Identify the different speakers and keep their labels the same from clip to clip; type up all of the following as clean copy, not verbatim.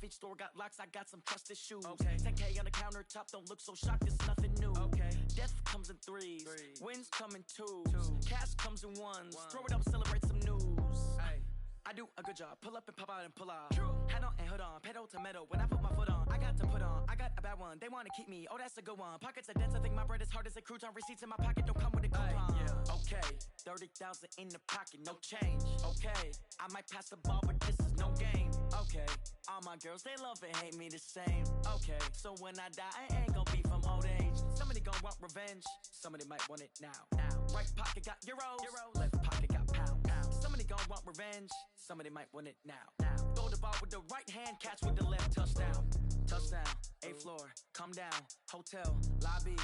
Speaker 1: Package store got locks, I got some trusted shoes. 10K on the countertop, don't look so shocked, it's nothing new. Death comes in threes, wins come in twos, cash comes in ones. Throw it up, celebrate some news. I do a good job, pull up and pop out and pull out. Head on and hood on, pedal to metal. When I put my foot on, I got to put on. I got a bad one, they wanna keep me, oh that's a good one. Pockets are dense, I think my bread is hard as a crouton. Receipts in my pocket don't come with a coupon. Okay, 30,000 in the pocket, no change. Okay, I might pass the ball, but this is no game. Okay, all my girls, they love and hate me the same. Okay, so when I die, I ain't gon' be from old age. Somebody gon' want revenge, somebody might want it now. Right pocket got euros, left pocket got pounds. Somebody gon' want revenge, somebody might want it now. Throw the ball with the right hand, catch with the left, touchdown. Touchdown, 8th floor, come down, hotel, lobby.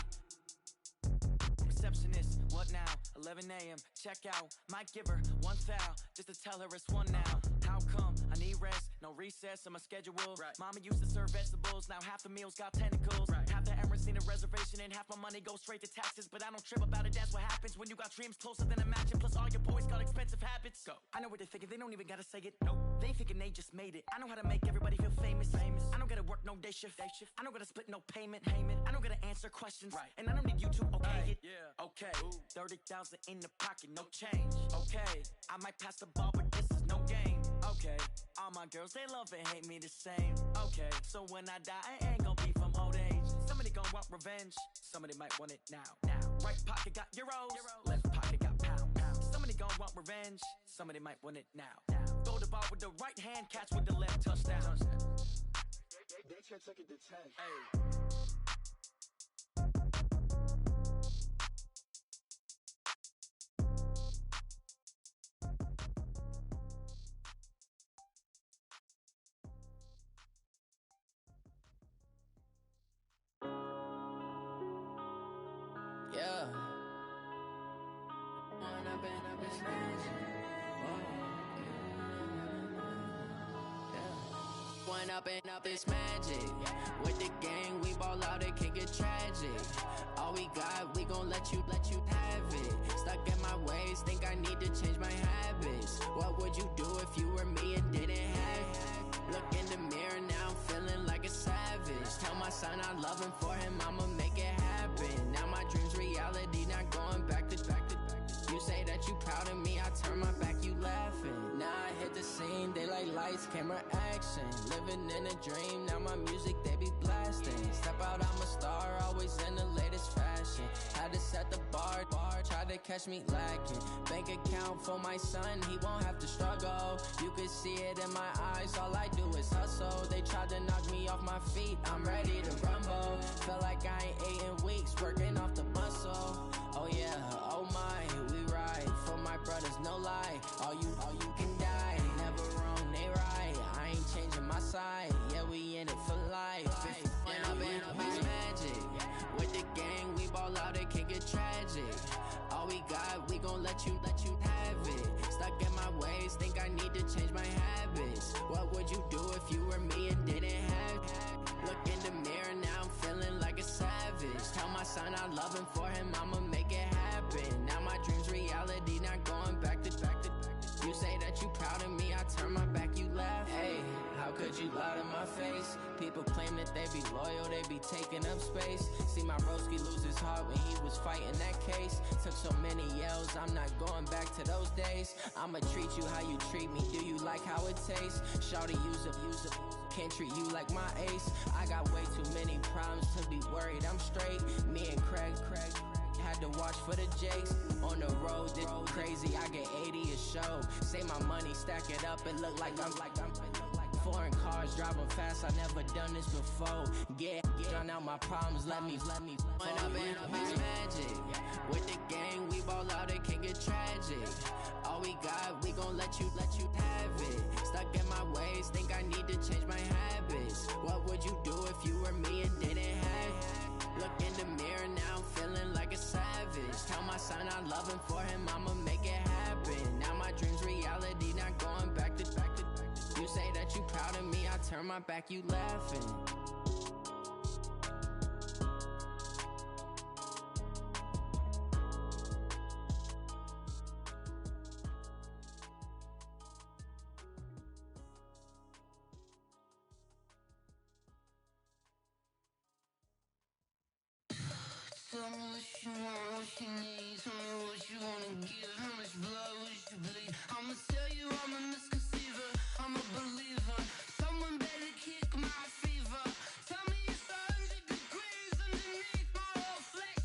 Speaker 1: Receptionist, what now? 11 a.m. check out. Might give her one foul just to tell her it's one now. How come? I need rest, no recess on my schedule. Mama used to serve vegetables, now half the meals got tentacles. Half the Emirates need a reservation and half my money goes straight to taxes. But I don't trip about it, that's what happens when you got dreams closer than a match. And plus all your boys got expensive habits. Go. I know what they're thinking, they don't even gotta say it. Nope. They thinking they just made it. I know how to make everybody feel famous. I don't gotta work no day shift. I don't gotta split no payment. I don't gotta answer questions. And I don't need you to okay it. Okay, 30,000 in the pocket, no change. Okay, I might pass the ball, but this is no game. Okay, all my girls, they love and hate me the same. Okay, so when I die, I ain't gon' be from old age. Somebody gon' want revenge, somebody might want it now. Right pocket got euros, left pocket got pounds. Somebody gon' want revenge, somebody might want it now. Throw the ball with the right hand, catch with the left, touchdown.
Speaker 2: They can't take it to 10.
Speaker 3: Yeah. When I've been smashed. When up it's magic. With the gang, we ball out, it can get tragic. All we got, we gon' let you have it. Stuck in my ways, think I need to change my habits. What would you do if you were me and didn't have it? Look in the mirror, now I'm feeling like a savage. Tell my son I love him, for him I'ma make it happen. Now my dream's reality, not going back to. You say that you proud of me, I turn my back, you laughing. Now I hit the scene, they like lights, camera, action. Living in a dream, now my music, they be blasting. Step out, I'm a star, always in the latest fashion. Had to set the bar, try to catch me lacking. Bank account for my son, he won't have to struggle. You can see it in my eyes, all I do is hustle. They tried to knock me off my feet, I'm ready to rumble. Feel like I ain't ate in weeks, working off the muscle. Oh yeah, oh my, we ride for my brothers, no lie. All you can die, never wrong, they right. I ain't changing my side, yeah, we in it for life. When I've been magic. With the gang, we ball out, it can get tragic. All we got, we gon' let you have it. Stuck in my ways, think I need to change my habits. What would you do if you were me and didn't have it? Look in the mirror, now I'm feeling like a savage. Tell my son I love him, for him I'ma make it happen. Now my dream's reality, not going back to. You say that you proud of me, I turn my back, you laugh. Hey, how could you lie to my face? People claim that they be loyal, they be taking up space. See my broski lose his heart when he was fighting that case. Took so many yells, I'm not going back to those days. I'ma treat you how you treat me, do you like how it tastes? Shawty, use up, can't treat you like my ace. I got way too many problems to be worried, I'm straight. Me and Craig had to watch for the Jakes. On the road, this crazy, I get 80 a show. Say my money, stack it up, it look like I'm foreign cars, driving fast, I never done this before. Drown out my problems, let me. When I've been magic. With the gang, we ball out, it can get tragic. All we got, we gon' let you have it. Stuck in my ways, think I need to change my habits. What would you do if you were me and didn't have it? Look in the mirror, now I'm feeling like a savage. Tell my son I love him, for him I'ma make it happen. Now my dream's reality, not going back to. You say that you proud of me, I turn my back, you laughing. Tell me what you want, what you need. Tell me what you wanna give. How much blood would you bleed? I'ma tell you I'm a misconceiver. I'm a believer. Someone better kick my fever. Tell me it's 100 degrees underneath my whole flesh.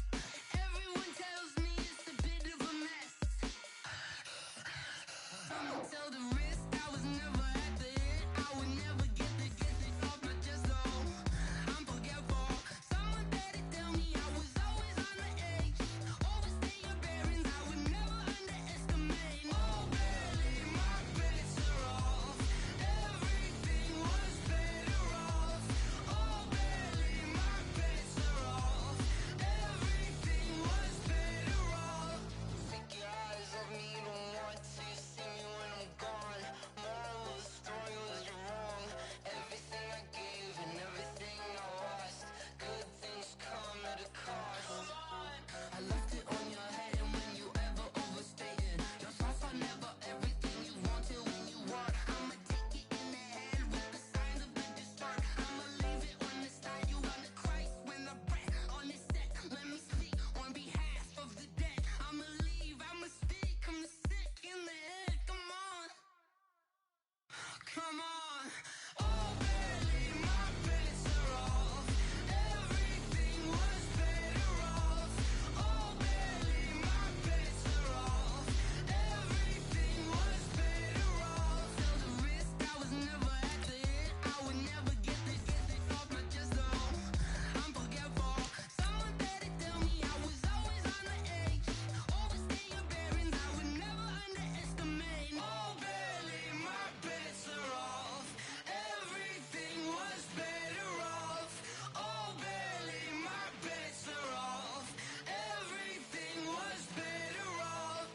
Speaker 3: Everyone tells me it's a bit of a mess. I'ma tell the risk I was never at the end. I would never get it off my chest though. I'm forgetful. Someone better tell me I was always on the edge. Overstay your bearings, I would never underestimate. Oh barely, my bets are off. Everything was better off. Oh barely, my bets are off. Everything was better off. Take your eyes off me, you don't want to see me when I'm gone. Moral of the story was you're wrong. Everything I gave and everything I lost. Good things come at a cost. I left it on your head, and when you ever overstay it, your thoughts are never everything you wanted when you want. I'ma take it in the head with the signs of the distort. I'ma leave it on the side. You on the Christ when I breath on this set. Let me speak on behalf of the dead. I'ma leave, I'ma speak. I'm the sick in the head. Come on, come on. Oh, barely, my bets are off. Everything was better off. Oh, barely, my bets are off. Everything was better off. Tell the risk I was never at the end. I would never get it off my chest though. I'm forgetful. Someone better tell me I was always on the edge. Overstay your bearings, I would never underestimate. Oh, barely, my bets are off. Everything was better off. Oh, barely, my bets are off. Everything was better off.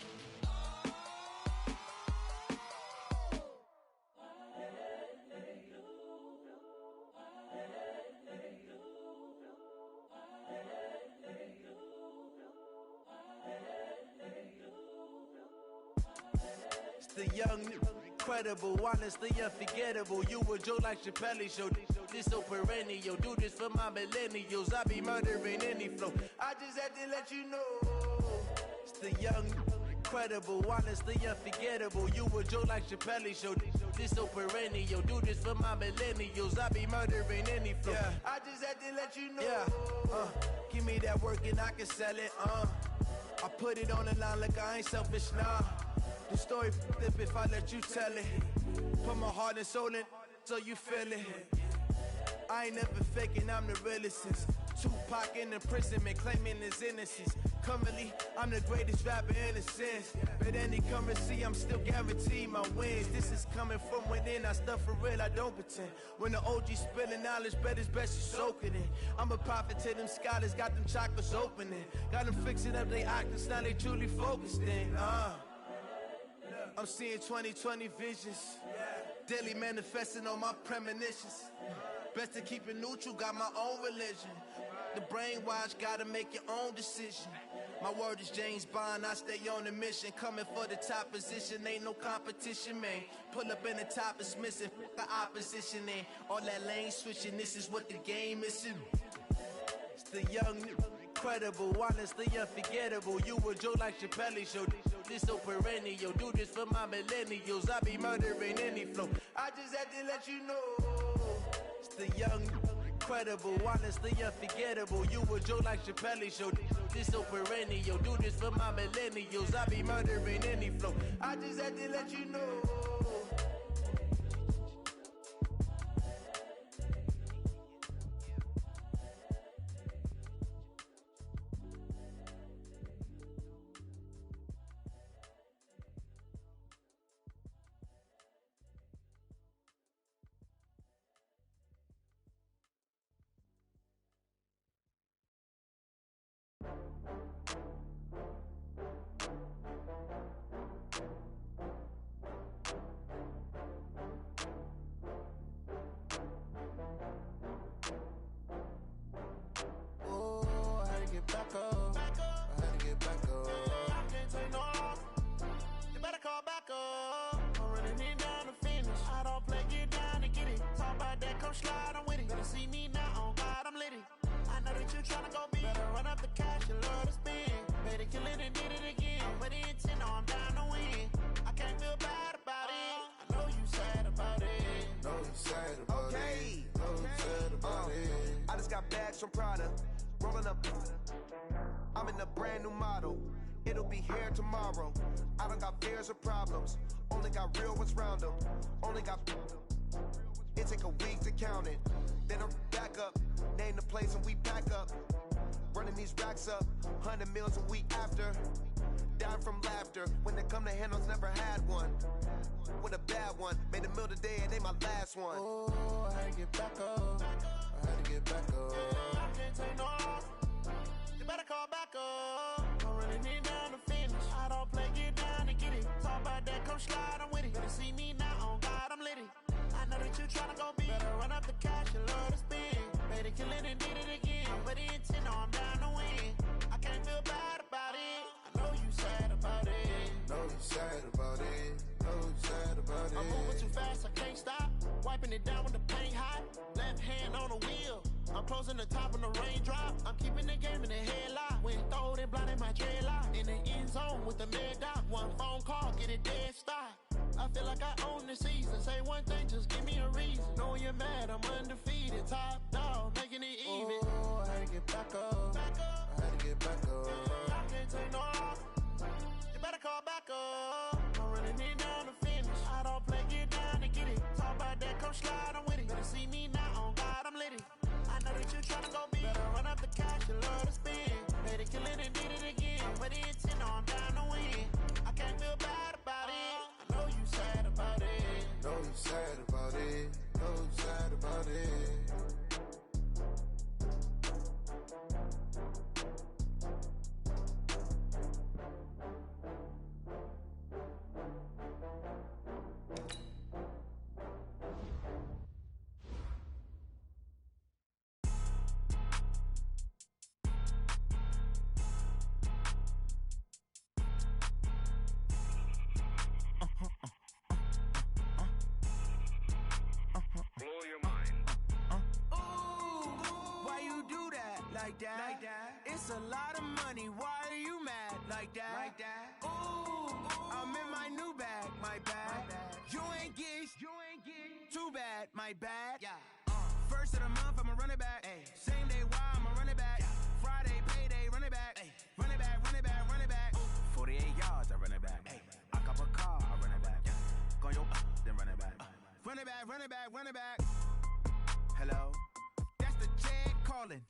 Speaker 4: It's the young, incredible, honestly unforgettable. You a joke like Chappelle show. This so perennial. Do this for my millennials. I be murdering any flow. I just had to let you know. It's the young, incredible, honestly unforgettable. You a joke like Chappelle show. This so perennial. Do this for my millennials. I be murdering any flow. Yeah. I just had to let you know. Yeah. Give me that work and I can sell it. I put it on the line like I ain't selfish, nah. The story f***ed up if I let you tell it. Put my heart and soul in so you feel it. I ain't never faking, I'm the realest since Tupac in imprisonment, claiming his innocence. Currently, I'm the greatest rapper in a sense. But any currency, I'm still guaranteed my wins. This is coming from within, I stuff for real, I don't pretend. When the OG spilling knowledge, bet it's best you soak it in. I'm a prophet to them scholars, got them chakras opening. Got them fixing up they octaves, now they truly focused in. I'm seeing 2020 visions, daily manifesting on my premonitions. Best to keep it neutral, got my own religion. The brainwash, gotta make your own decision. My word is James Bond, I stay on a mission. Coming for the top position, ain't no competition, man. Pull up in the top is missing, the opposition in. All that lane switching, this is what the game is. It's the young, incredible, honestly unforgettable. You a joke like Chappelle show. This so perennial. Do this for my millennials. I be murdering any flow. I just had to let you know. It's the young, incredible, honestly unforgettable. You a joke like Chappelle show. This so perennial. Do this for my millennials. I be murdering any flow. I just had to let you know.
Speaker 5: Slide, I'm with it. Better see me now, on God, I'm litty. I know that you tryna go be. Better run up the cash, got bags from Prada. Rolling up, I'm in a brand new model. It'll be here tomorrow. I don't got fears or problems. Only got real ones round them. Only got. It take a week to count it. Then I'm back up. Name the place and we pack up. Running these racks up. 100 meals a week after. Dying from laughter. When they come to handles, never had one. With a bad one. Made a meal today and they my last one.
Speaker 4: Oh, I had to get back up. I had to get back up.
Speaker 5: I can't take no off. You better call back up. I'm running it down to finish. I don't play, get down and get it. Talk about that, come slide, I'm with it. Better see me now, on God, I'm lit it. I know that you tryna go big. Better run up the cash and love to spend. Made it, kill it, and did it again. But the intent, no, I'm down to win. I can't feel bad about it. I know you sad about it.
Speaker 4: Know you sad about it. Know you sad about it.
Speaker 5: I'm moving too fast, I can't stop. Wiping it down with the paint hot. Left hand on the wheel. I'm closing the top when the raindrop. I'm keeping the game in the headlock. When throwed and blinded my dreadlock. In the end zone with the mad dot. One phone call, get it dead stop. I feel like I own the season. Say one thing, just give me a reason. Knowing you're mad, I'm undefeated. Top dog, making it even.
Speaker 4: Oh, I had to get back up. I had to get back up.
Speaker 5: I can't take no off. You better call back up. I'm running it down to finish. I don't play, get down and get it. Talk about that, come slide, I'm with it. Better see me now, on God, I'm lit it. I know that you tryna go big. Better run up the cash, you love to spend. Made it, kill it, and did it again. But the intent, no, I'm down to win. I can't feel bad about it. I know you sad about it.
Speaker 4: Know you sad about it. Know you sad about it.
Speaker 1: Like that. It's a lot of money. Why are you mad like that? Ooh, I'm in my new bag, my bad. You ain't get too bad, my bad. Yeah. First of the month, I'ma run it back. Ay. Same day, why I'ma run it back. Friday, payday, run it back. Ay. Run it back, run it back, run it back. 48 yards, I run it back. Ay. I cop a car, I run it back. Go your then run it back. Run it back, run it back, run it back. Hello? That's the jag calling.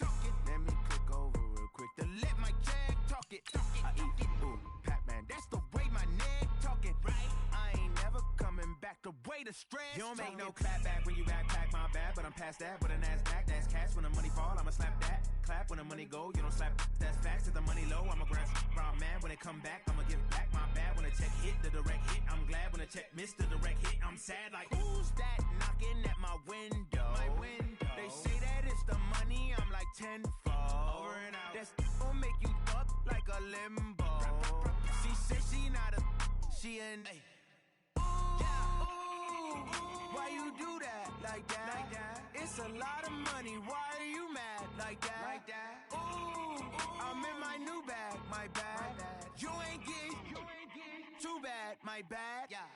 Speaker 1: Let me click over real quick to let my jag talk it. I eat it, ooh, Pac-Man. That's the way my neck talking. Right? I ain't never coming back the way the stress. You don't make no clap back when you backpack, my bad. But I'm past that. But a NASDAQ, that's cash. When the money fall, I'ma slap that. Clap when the money go, you don't slap. That's facts. If the money low, I'ma grab round man. When it come back, I'ma give back my bad. When the check hit, the direct hit. I'm glad when the check missed the direct hit. I'm sad like, who's that knocking at my window? My window. They say that it's the money, I'm like tenfold. Over and out. That's gon' make you up like a limbo. She said she not a, she an. Ooh, ooh, why you do that like that? It's a lot of money. Why are you mad like that? Ooh, I'm in my new bag, my bad. You ain't get too bad, my bad. Yeah.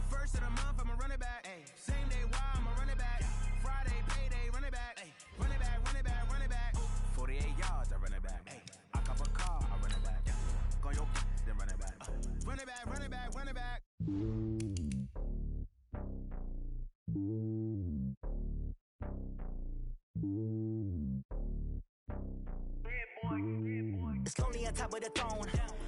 Speaker 1: First of the month, I'ma run it back. Ay. Same day, why I'ma run it back. Friday, payday, run it back. Ay. Run it back, run it back, run it back. 48 yards, I run it back. Ay. I cop a car, I run it back. Go your then run it back. Run it back, run it back, run it back.
Speaker 6: It's lonely on top of the throne.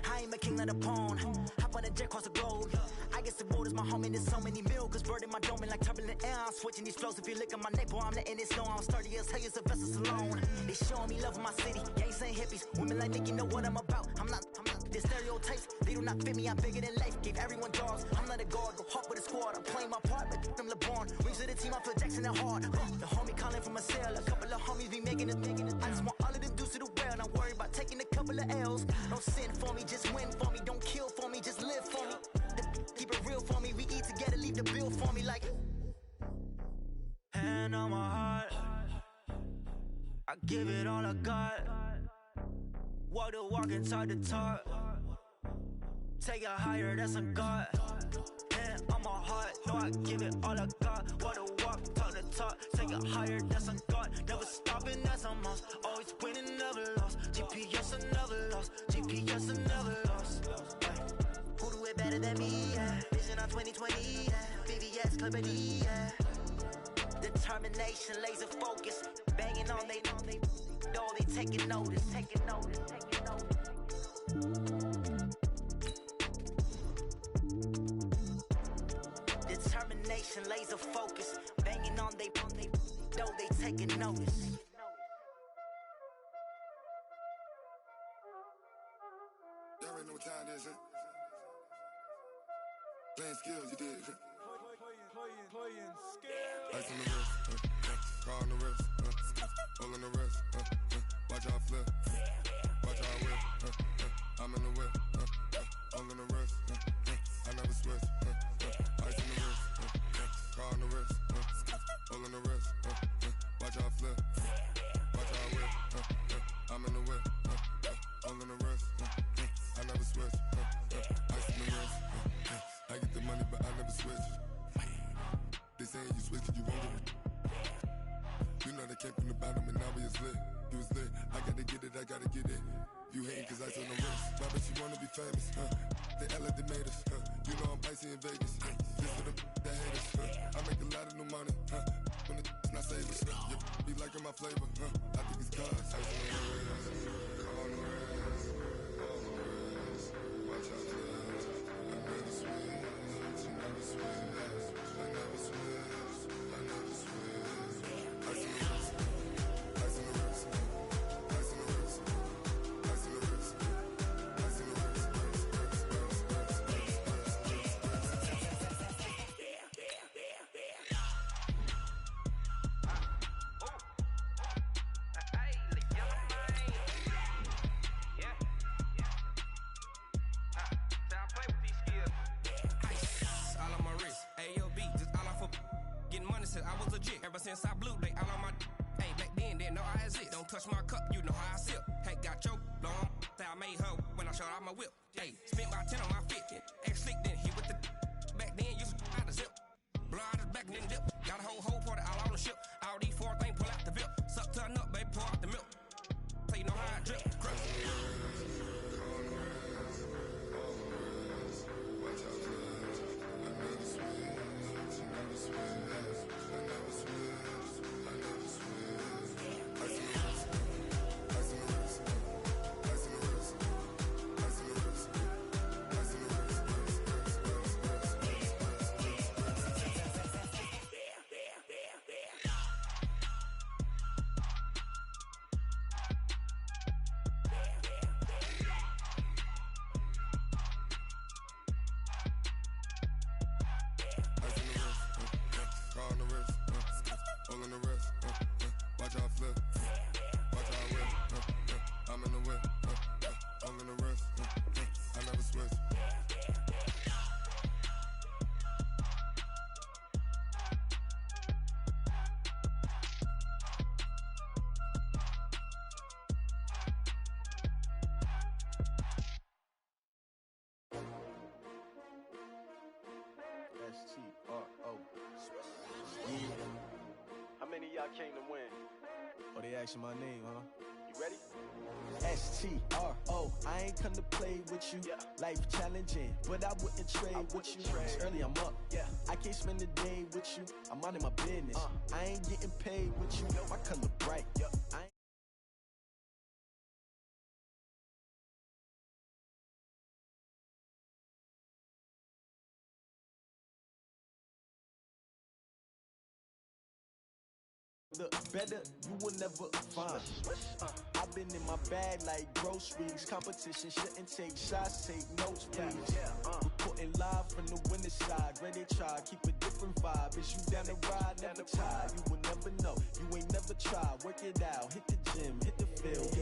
Speaker 6: I ain't a king of the pawn. Hop on a jet across the globe. I guess the world is my home and there's so many milkers burning my dome like turbulent air. I'm switching these flows. If you look at my neck, boy, I'm letting it snow. I'm sturdy as hell as a vessel alone. They showing me love in my city. Gangs ain't hippies. Women like Nicky know what I'm about. I'm not. The stereotypes, they do not fit me. I'm bigger than life. Gave everyone dogs. I'm not a guard. Go hard with a squad. I'm playing my part, but them LeBron. Rings to the team. I feel Jackson and hard. The homie calling from a cell. A couple of homies be making it. I just want all of them dudes to do well. Not worry about taking a couple of L's. Don't sin for me, just win for me. Don't kill for me, just live for me. Keep it real for me. We eat together, leave the bill for me like. Hand on my heart, I give it all I got. Walk the walk and talk the talk. Take it higher, that's a God. Hand on my heart, no, I give it all I got. Walk the walk, talk the talk. Take nigga higher, that's a god. Never stopping, that's a must. Always winning, never lost. GPS another loss. GPS another loss. Who do it better than me? Yeah. Vision on 2020. Yeah. VVS, Clippity. Yeah. Determination, laser focus. Banging on they know they taking notice. Taking notice. Taking notice. Determination, laser focus. Banging on they know they taking notice.
Speaker 7: Y'all already know what time it is, huh? Playing skills, you did. Playing skills. Ice on the wrist, car on the wrist, hole in the wrist, watch out flip, watch out whip, I'm in the whip, hole in the wrist, I never switch, ice on the wrist, car on the wrist, hole in the wrist, watch out flip, watch out whip, I'm in the whip, hole in the wrist, I never switch, ice on the wrist, I get the money but I never switch. They saying you switch it, you won't get it. You know they came from the bottom and now we is lit. You was lit, I gotta get it, I gotta get it. You hating cause ice on the wrist. My bitch, you wanna be famous, They Ella, they made us, You know I'm icy in Vegas, This for the that hate us, I make a lot of new money, When the not savers, Be liking my flavor, I think it's cause ice on the wrist, on the wrist, on the wrist. Watch out, I never switch, I never switch.
Speaker 8: Since I blew, they all on my hey, back then, didn't know I exist. Don't touch my cup, you know how I sip. Hey, got your long, say I made her when I showed out my whip. Hey, spent about 10 on my fit. Ex slick, then hit with the back then, used to out the zip. Blow out his back, then dip. Got a whole party all on the ship. All these four things, pull out the VIP. Suck to a nut, baby, pour out the milk. So you know how I drip. Crush.
Speaker 9: How many of y'all came to win?
Speaker 4: Oh, they asking my name, huh?
Speaker 9: You ready?
Speaker 4: STRO, I ain't come to play with you.
Speaker 9: Yeah.
Speaker 4: Life challenging, but I wouldn't trade with you. It's early, I'm up.
Speaker 9: Yeah.
Speaker 4: I can't spend the day with you. I'm minding my business. I ain't getting paid with you. My color bright. I ain't Look better, you will never find. I've been in my bag like groceries. Competition shouldn't take shots, take notes, please. Reporting live from the winning side. Ready to try, keep a different vibe. Is you down the ride, never tired. You will never know, you ain't never tried. Work it out, hit the gym, hit the field.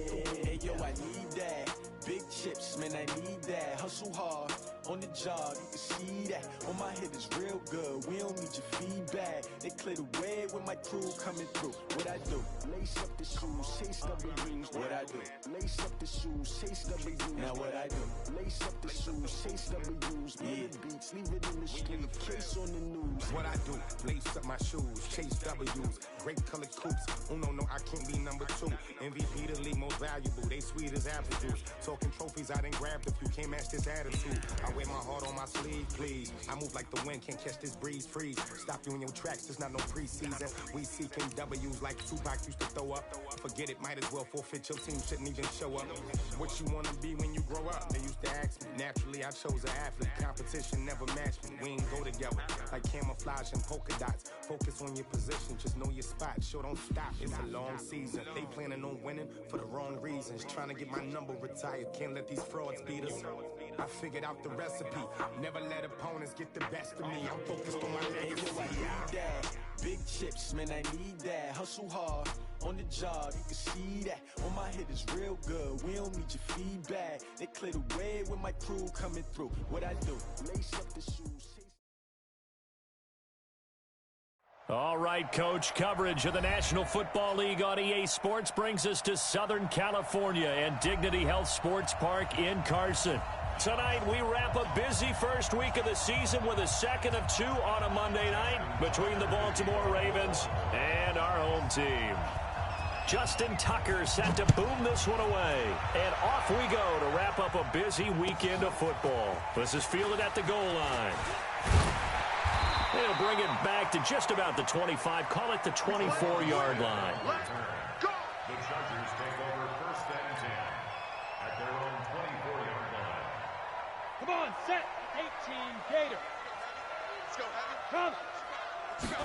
Speaker 4: Hey yo, I need that. Big chips, man, I need that. Hustle hard, on the job, you can see that. On my head is real good, we don't need your feedback. They clear the way with my crew coming through. What I do? Lace up the shoes, chase W's. What I do? Lace up the shoes, chase W's. Now what I do? Lace up the shoes, chase W's. Yeah. Beats, leave it in the street, case on the news.
Speaker 10: What I do? Lace up my shoes, chase W's. grape colored coops. Oh no, I can't be number 2. MVP the league most valuable. They sweet as apple juice. Talking trophies, I done grabbed a few. Can't match this attitude. I wear my heart on my sleeve, please. I move like the wind, can't catch this breeze. Freeze. Stop you in your tracks. It's not no preseason. We seeking W's like Tupac used to throw up. Forget it, might as well forfeit. Your team shouldn't even show up. What you wanna be when you grow up? They used to ask me. Naturally, I chose an athlete. Competition never matched me. We ain't go together like camouflage and polka dots. Focus on your position, just know your spot. Sure, don't stop. It's a long season. They planning on winning for the wrong reasons. Trying to get my number retired. Can't let these frauds beat us. I figured out the recipe. Never let opponents get the best of me. I'm focused on my legacy.
Speaker 2: I need that. Big chips, man, I need that. Hustle hard. On the job, you can see that. On my head is real good. We don't need your feedback. They clear the way with my crew coming through. What I do? Lace up the shoes.
Speaker 11: All right, Coach. Coverage of the National Football League on EA Sports brings us to Southern California and Dignity Health Sports Park in Carson. Tonight, we wrap a busy first week of the season with a second of 2 on a Monday night between the Baltimore Ravens and our home team. Justin Tucker set to boom this one away. And off we go to wrap up a busy weekend of football. This is fielded at the goal line. They'll bring it back to just about the 25. Call it the 24-yard line.
Speaker 12: Let's go! The Chargers take over 1st and 10 at their own 24-yard line.
Speaker 13: Come on, set. 18, Gator.
Speaker 12: Let's go,
Speaker 13: come. Let's go.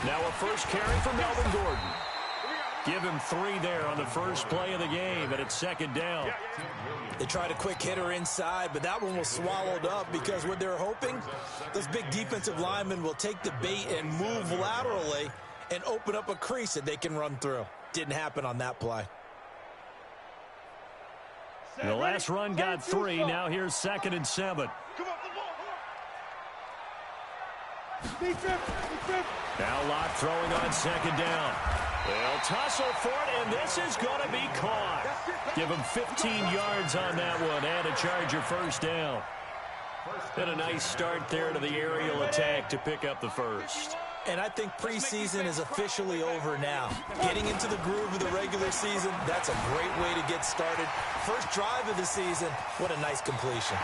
Speaker 11: Now a first carry for Melvin Gordon. Give him 3 there on the first play of the game, and it's 2nd down.
Speaker 14: They tried a quick hitter inside, but that one was swallowed up because what they're hoping, those big defensive linemen will take the bait and move laterally and open up a crease that they can run through. Didn't happen on that play.
Speaker 11: The last run got 3. Now here's 2nd and 7. Now Locke throwing on 2nd down. They'll tussle for it, and this is going to be caught. Give him 15 yards on that one, and a Charger first down. And a nice start there to the aerial attack to pick up the first.
Speaker 14: And I think preseason is officially over now. Getting into the groove of the regular season, that's a great way to get started. First drive of the season, what a nice completion.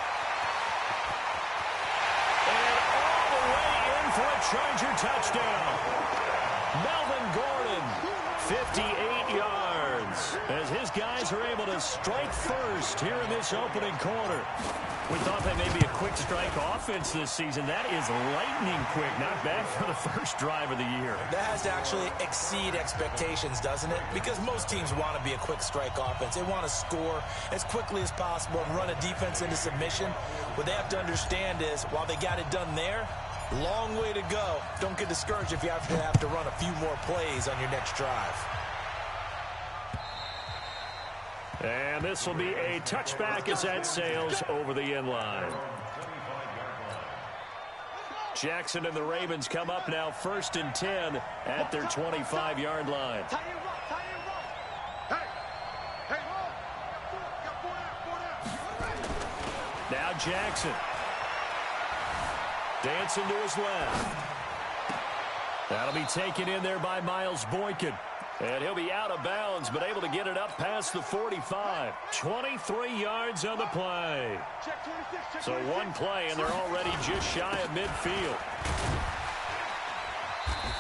Speaker 11: And all the way in for a Charger touchdown. Melvin Gordon, 58 yards, as his guys are able to strike first here in this opening quarter. We thought that may be a quick strike offense this season. That is lightning quick. Not bad for the first drive of the year.
Speaker 14: That has to actually exceed expectations, doesn't it? Because most teams want to be a quick strike offense. They want to score as quickly as possible and run a defense into submission. What they have to understand is, while they got it done there, long way to go. Don't get discouraged if you have to run a few more plays on your next drive.
Speaker 11: And this will be a touchback as that sails over the end line. Jackson and the Ravens come up now 1st and 10 at their 25-yard line. Now Jackson. Dancing to his left. That'll be taken in there by Miles Boykin. And he'll be out of bounds, but able to get it up past the 45. 23 yards on the play. So one play, and they're already just shy of midfield.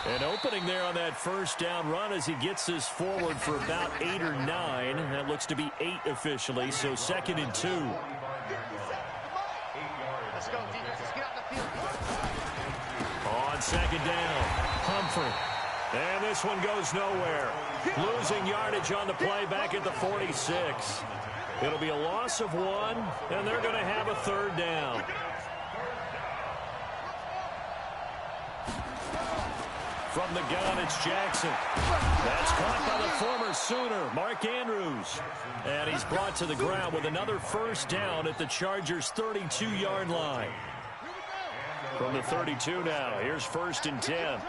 Speaker 11: An opening there on that first down run as he gets this forward for about 8 or 9. That looks to be 8 officially, so 2nd and 2.
Speaker 15: Let's go, defense. Let's get out the field.
Speaker 11: On 2nd down, Humphrey. And this one goes nowhere. Losing yardage on the play back at the 46. It'll be a loss of 1, and they're going to have a 3rd down. From the gun, it's Jackson. That's caught by the former Sooner, Mark Andrews. And he's brought to the ground with another first down at the Chargers' 32-yard line. From the 32 now, here's 1st and 10.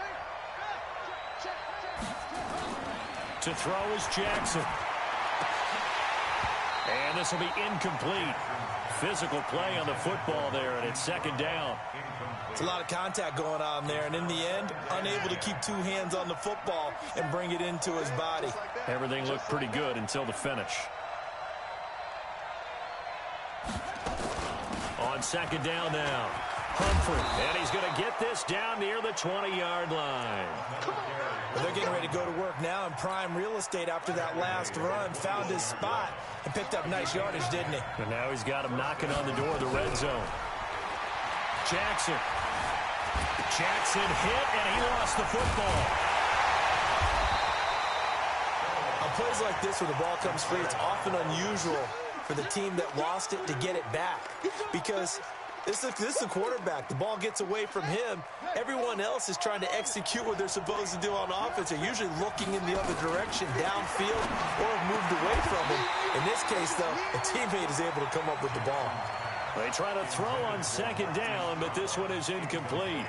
Speaker 11: To throw is Jackson. And this will be incomplete. physical play on the football there, and it's second down.
Speaker 14: It's a lot of contact going on there, and in the end, unable to keep two hands on the football and bring it into his body.
Speaker 11: Everything looked pretty good until the finish. On second down now, Humphrey, and he's going to get this down near the 20-yard line.
Speaker 14: Well, they're getting ready to go to work now in prime real estate after that last run. Found his spot and picked up nice yardage, didn't he?
Speaker 11: And now he's got him knocking on the door of the red zone. Jackson hit, and he lost the football.
Speaker 14: On plays like this where the ball comes free, it's often unusual for the team that lost it to get it back, because this is a quarterback. The ball gets away from him. Everyone else is trying to execute what they're supposed to do on offense. They're usually looking in the other direction, downfield, or have moved away from him. In this case, though, a teammate is able to come up with the ball.
Speaker 11: They try to throw on second down, but this one is incomplete.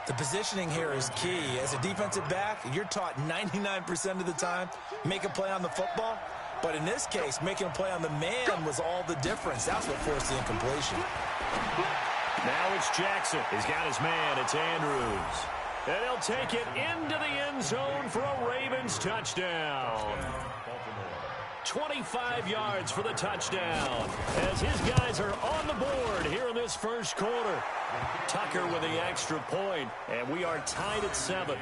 Speaker 14: The positioning here is key. As a defensive back, you're taught 99% of the time, make a play on the football. But in this case, making a play on the man was all the difference. That's what forced the incompletion.
Speaker 11: Now it's Jackson. He's got his man. It's Andrews. And he'll take it into the end zone for a Ravens touchdown. 25 yards for the touchdown as his guys are on the board here in this first quarter. Tucker with the extra point, and we are tied at 7.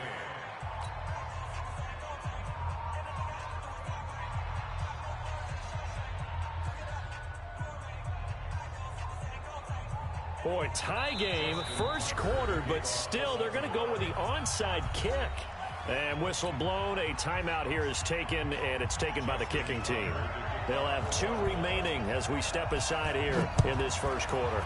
Speaker 11: Boy, tie game, first quarter, but still they're going to go with the onside kick. And whistle blown, a timeout here is taken, and it's taken by the kicking team. They'll have 2 remaining as we step aside here in this first quarter.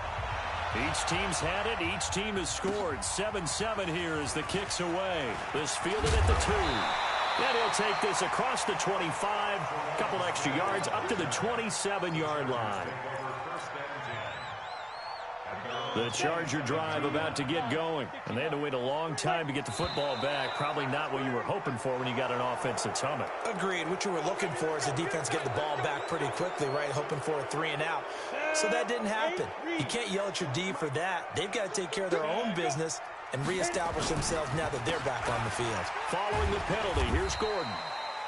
Speaker 11: Each team's had it. Each team has scored. 7-7 here as the kick's away. This fielded at the 2. And he'll take this across the 25, a couple extra yards, up to the 27-yard line. The Charger drive about to get going, and they had to wait a long time to get the football back. Probably not what you were hoping for when you got an offense that's humming.
Speaker 14: Agreed. What you were looking for is the defense get the ball back pretty quickly, right? Hoping for a 3-and-out. So that didn't happen. You can't yell at your D for that. They've got to take care of their own business and reestablish themselves now that they're back on the field.
Speaker 11: Following the penalty, here's Gordon.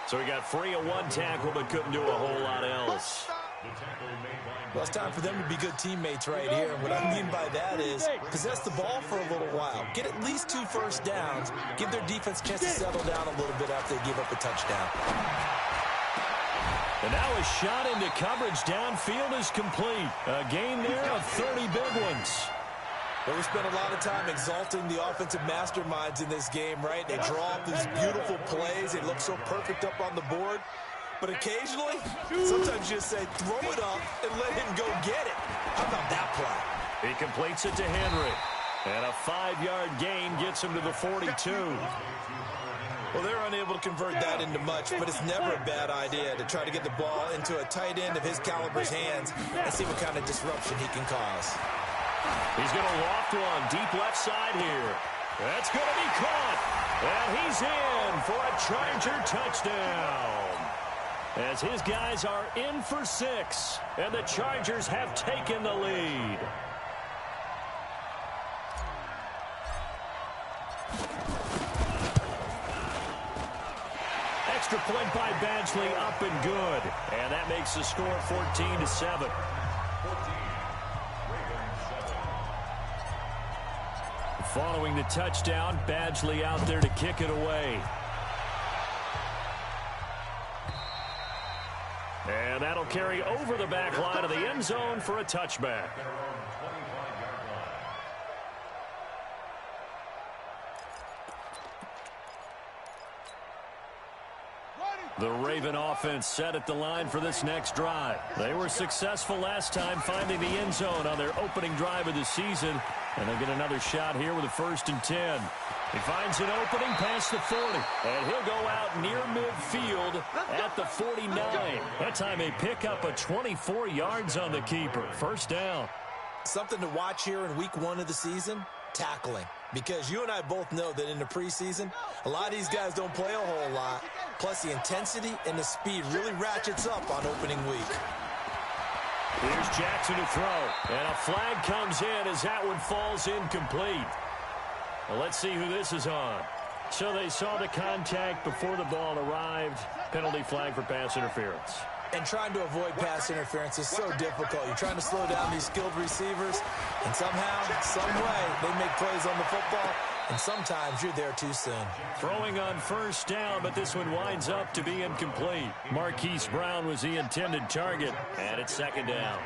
Speaker 11: So he got free of 1 tackle but couldn't do a whole lot else.
Speaker 14: Well, it's time for them to be good teammates right here. And what I mean by that is possess the ball for a little while. Get at least 2 first downs. Give their defense a chance to settle down a little bit after they give up a touchdown.
Speaker 11: And now a shot into coverage downfield is complete. A gain there of 30 big ones.
Speaker 14: Well, we spent a lot of time exalting the offensive masterminds in this game, right? They draw up these beautiful plays. They look so perfect up on the board. But occasionally, sometimes you just say, throw it up and let him go get it. How about that play?
Speaker 11: He completes it to Henry. And a 5-yard gain gets him to the 42.
Speaker 14: Well, they're unable to convert that into much, but it's never a bad idea to try to get the ball into a tight end of his caliber's hands and see what kind of disruption he can cause.
Speaker 11: He's going to loft one deep left side here. That's going to be caught. And he's in for a Charger touchdown. As his guys are in for 6, and the Chargers have taken the lead. Extra point by Badgley, up and good. And that makes the score 14-7. Following the touchdown, Badgley out there to kick it away. And that'll carry over the back line of the end zone for a touchback. The Raven offense set at the line for this next drive. They were successful last time finding the end zone on their opening drive of the season. And they'll get another shot here with a 1st and 10. He finds an opening past the 40. And he'll go out near midfield at the 49. That time they pick up a 24 yards on the keeper. First down.
Speaker 14: Something to watch here in week 1 of the season, tackling. Because you and I both know that in the preseason, a lot of these guys don't play a whole lot. Plus the intensity and the speed really ratchets up on opening week.
Speaker 11: Here's Jackson to throw. And a flag comes in as that one falls incomplete. Well, let's see who this is on. So they saw the contact before the ball arrived. Penalty flag for pass interference.
Speaker 14: And trying to avoid pass interference is so difficult. You're trying to slow down these skilled receivers, and somehow, some way, they make plays on the football, and sometimes you're there too soon.
Speaker 11: Throwing on first down, but this one winds up to be incomplete. Marquise Brown was the intended target, and it's second down.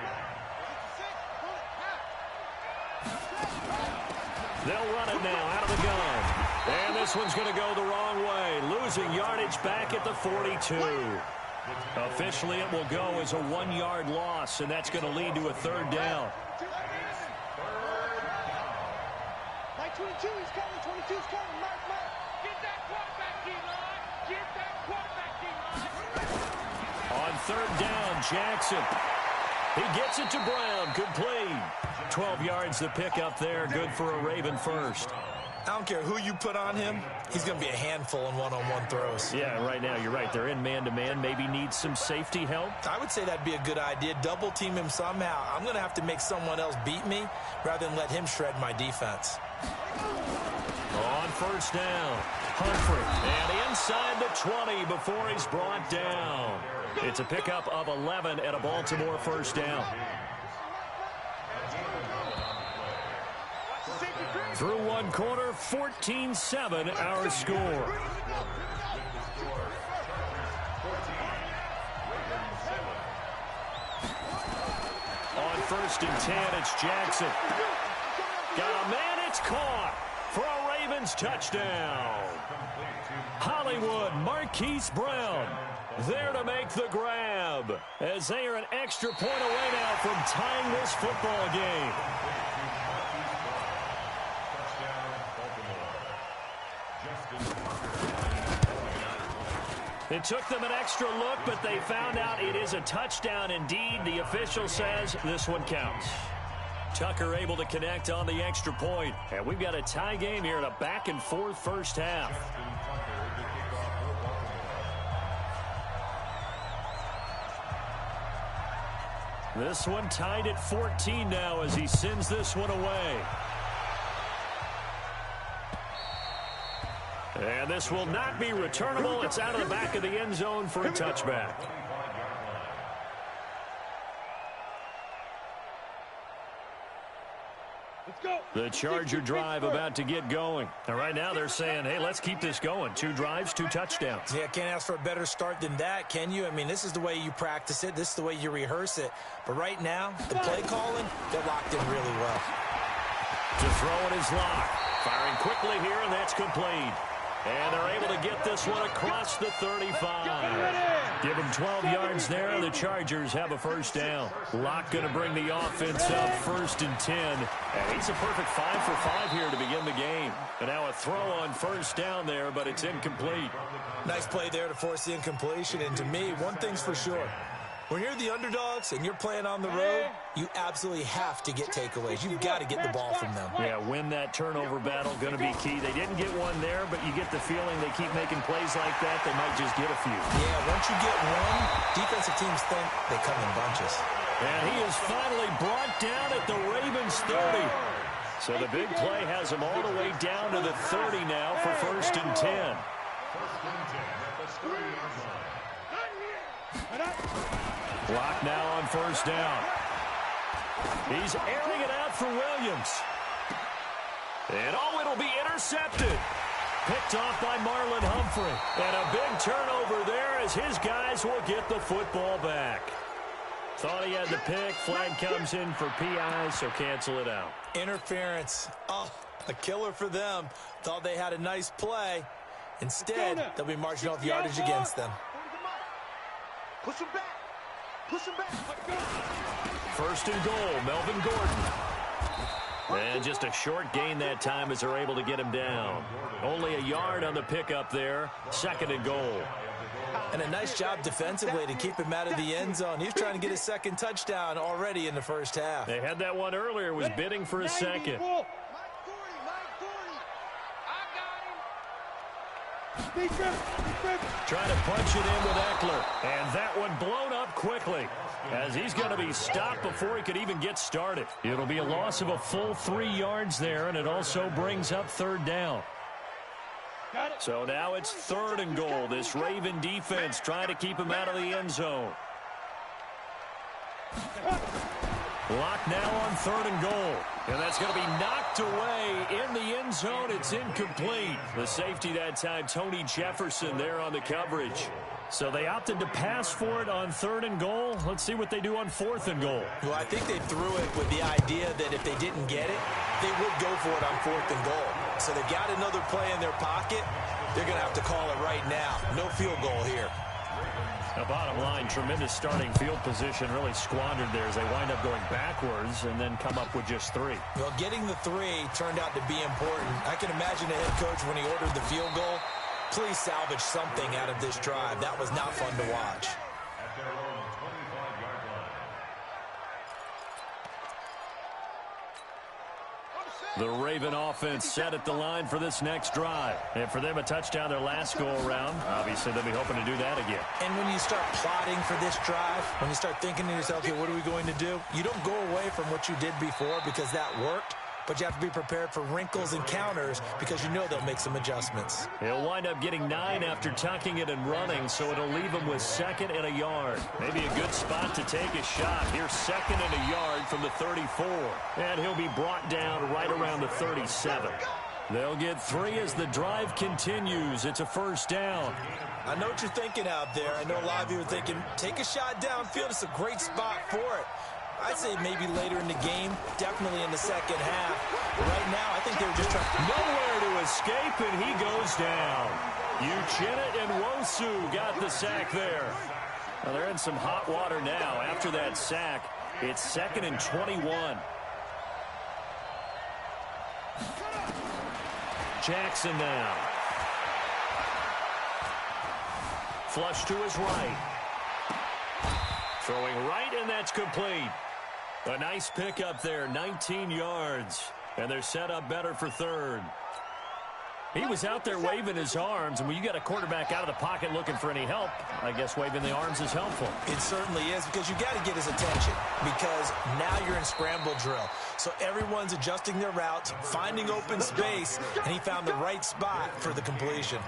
Speaker 11: They'll run it now out of the gun. And this one's going to go the wrong way, losing yardage back at the 42. Officially, it will go as a 1-yard loss, and that's going to lead to a third down.
Speaker 15: Mike 22, he's coming. 22's coming. Mark. Get that quarterback, D-line. Get that quarterback, D-line.
Speaker 11: On third down, Jackson. He gets it to Brown. Good play. 12 yards to pick up there. Good for a Raven first.
Speaker 14: I don't care who you put on him. He's going to be a handful in one-on-one throws.
Speaker 11: Yeah, right now, you're right. They're in man-to-man. Maybe need some safety help.
Speaker 14: I would say that'd be a good idea. Double team him somehow. I'm going to have to make someone else beat me rather than let him shred my defense.
Speaker 11: On first down, Humphrey. And inside the 20 before he's brought down. It's a pickup of 11 at a Baltimore first down. Through one quarter, 14-7 our score. On first and 10, it's Jackson. Got a man, it's caught for a Ravens touchdown. Hollywood, Marquise Brown there to make the grab as they are an extra point away now from tying this football game. It took them an extra look, but they found out it is a touchdown indeed. The official says this one counts. Tucker able to connect on the extra point. And we've got a tie game here in a back-and-forth first half. This one tied at 14 now as he sends this one away. And this will not be returnable. It's out of the back of the end zone for a touchback. The Charger drive about to get going. And right now they're saying, hey, let's keep this going. 2 drives, 2 touchdowns.
Speaker 14: Yeah, can't ask for a better start than that, can you? I mean, this is the way you practice it. This is the way you rehearse it. But right now, the play calling, they're locked in really well.
Speaker 11: To throw it is Locke. Firing quickly here, and that's complete. And they're able to get this one across the 35. Give them 12 yards there, and the Chargers have a first down. Locke going to bring the offense up first and 10. And he's a perfect 5 for 5 here to begin the game. And now a throw on first down there, but it's incomplete.
Speaker 14: Nice play there to force the incompletion. And to me, one thing's for sure. When you're the underdogs and you're playing on the road, you absolutely have to get takeaways. You've got to get the ball from them.
Speaker 11: Yeah, win that turnover battle, going to be key. They didn't get one there, but you get the feeling they keep making plays like that, they might just get a few.
Speaker 14: Yeah, once you get one, defensive teams think they come in bunches.
Speaker 11: And he is finally brought down at the Ravens 30. So the big play has him all the way down to the 30 now for first and 10. Block now on first down. He's airing it out for Williams. And it'll be intercepted. Picked off by Marlon Humphrey. And a big turnover there as his guys will get the football back. Thought he had the pick. Flag comes in for PI, so cancel it out.
Speaker 14: Interference. Oh, a killer for them. Thought they had a nice play. Instead, they'll be marching off yardage against them.
Speaker 15: Push him back. Push him back.
Speaker 11: First and goal, Melvin Gordon. And just a short gain that time as they're able to get him down. Only a yard on the pickup there. Second and goal.
Speaker 14: And a nice job defensively to keep him out of the end zone. He was trying to get his second touchdown already in the first half.
Speaker 11: They had that one earlier, was bidding for a second. Trying to punch it in with Eckler. And that one blown up quickly, as he's going to be stopped before he could even get started. It'll be a loss of a full 3 yards there, and it also brings up third down. So now it's 3rd and goal. This Raven defense trying to keep him out of the end zone. Locked now on 3rd and goal. And that's going to be knocked away in the end zone. It's incomplete. The safety that time, Tony Jefferson, there on the coverage. So they opted to pass for it on 3rd and goal. Let's see what they do on 4th and goal.
Speaker 14: Well, I think they threw it with the idea that if they didn't get it, they would go for it on 4th and goal. So they've got another play in their pocket. They're going to have to call it right now. No field goal here.
Speaker 11: The bottom line, tremendous starting field position, really squandered there as they wind up going backwards and then come up with just 3.
Speaker 14: Well, getting the 3 turned out to be important. I can imagine the head coach when he ordered the field goal. Please salvage something out of this drive. That was not fun to watch.
Speaker 12: At their own 25-yard line.
Speaker 11: The Raven offense set at the line for this next drive. And for them, a touchdown their last go-around. Obviously, they'll be hoping to do that again.
Speaker 14: And when you start plotting for this drive, when you start thinking to yourself, okay, what are we going to do? You don't go away from what you did before because that worked. But you have to be prepared for wrinkles and counters because you know they'll make some adjustments.
Speaker 11: He'll wind up getting 9 after tucking it and running, so it'll leave him with 2nd and a yard. Maybe a good spot to take a shot. Here's 2nd and a yard from the 34. And he'll be brought down right around the 37. They'll get 3 as the drive continues. It's a 1st down.
Speaker 14: I know what you're thinking out there. I know a lot of you are thinking, take a shot downfield. It's a great spot for it. I'd say maybe later in the game, definitely in the second half. But right now, I think they were just trying.
Speaker 11: Nowhere to escape, and he goes down. Uchenna and Wosu got the sack there. Well, they're in some hot water now. After that sack, it's 2nd and 21. Jackson now. Flush to his right. Throwing right, and that's complete. A nice pickup there, 19 yards. And they're set up better for 3rd. He was out there waving his arms, and when you got a quarterback out of the pocket looking for any help, I guess waving the arms is helpful.
Speaker 14: It certainly is, because you got to get his attention, because now you're in scramble drill. So everyone's adjusting their routes, finding open space, and he found the right spot for the completion.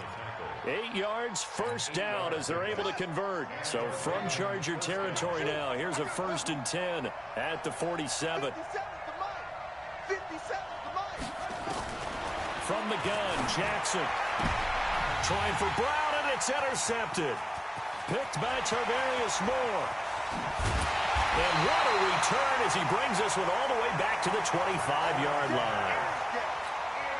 Speaker 11: 8 yards, 1st down as they're able to convert. So from Charger territory now, here's a 1st and 10 at the 47. From the gun, Jackson trying for Brown, and it's intercepted. Picked by Tarvarius Moore. And what a return as he brings this one all the way back to the 25-yard line.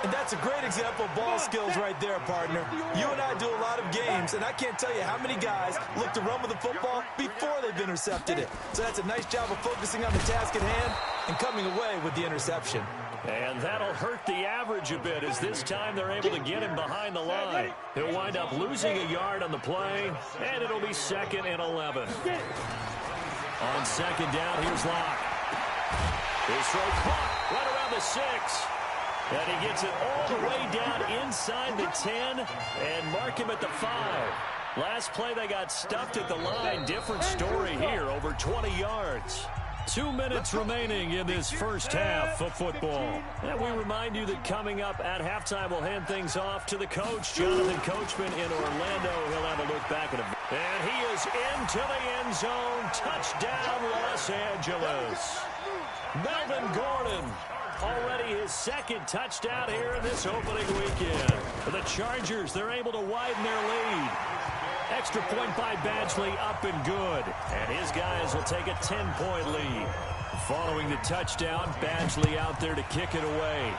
Speaker 14: And that's a great example of ball skills right there, partner. You and I do a lot of games, and I can't tell you how many guys look to run with the football before they've intercepted it. So that's a nice job of focusing on the task at hand and coming away with the interception.
Speaker 11: And that'll hurt the average a bit as this time they're able to get him behind the line. He'll wind up losing a yard on the play, and it'll be 2nd and 11. On 2nd down, here's Locke. His throw caught right around the 6. And he gets it all the way down inside the 10 and mark him at the 5. Last play, they got stuffed at the line. Different story here, over 20 yards. 2 minutes remaining in this first half of football. And we remind you that coming up at halftime, we'll hand things off to the coach, Jonathan Coachman in Orlando. He'll have a look back at him. And he is into the end zone. Touchdown, Los Angeles. Melvin Gordon. Already his 2nd touchdown here in this opening weekend. For the Chargers, they're able to widen their lead. Extra point by Badgley up and good. And his guys will take a 10-point lead. Following the touchdown, Badgley out there to kick it away.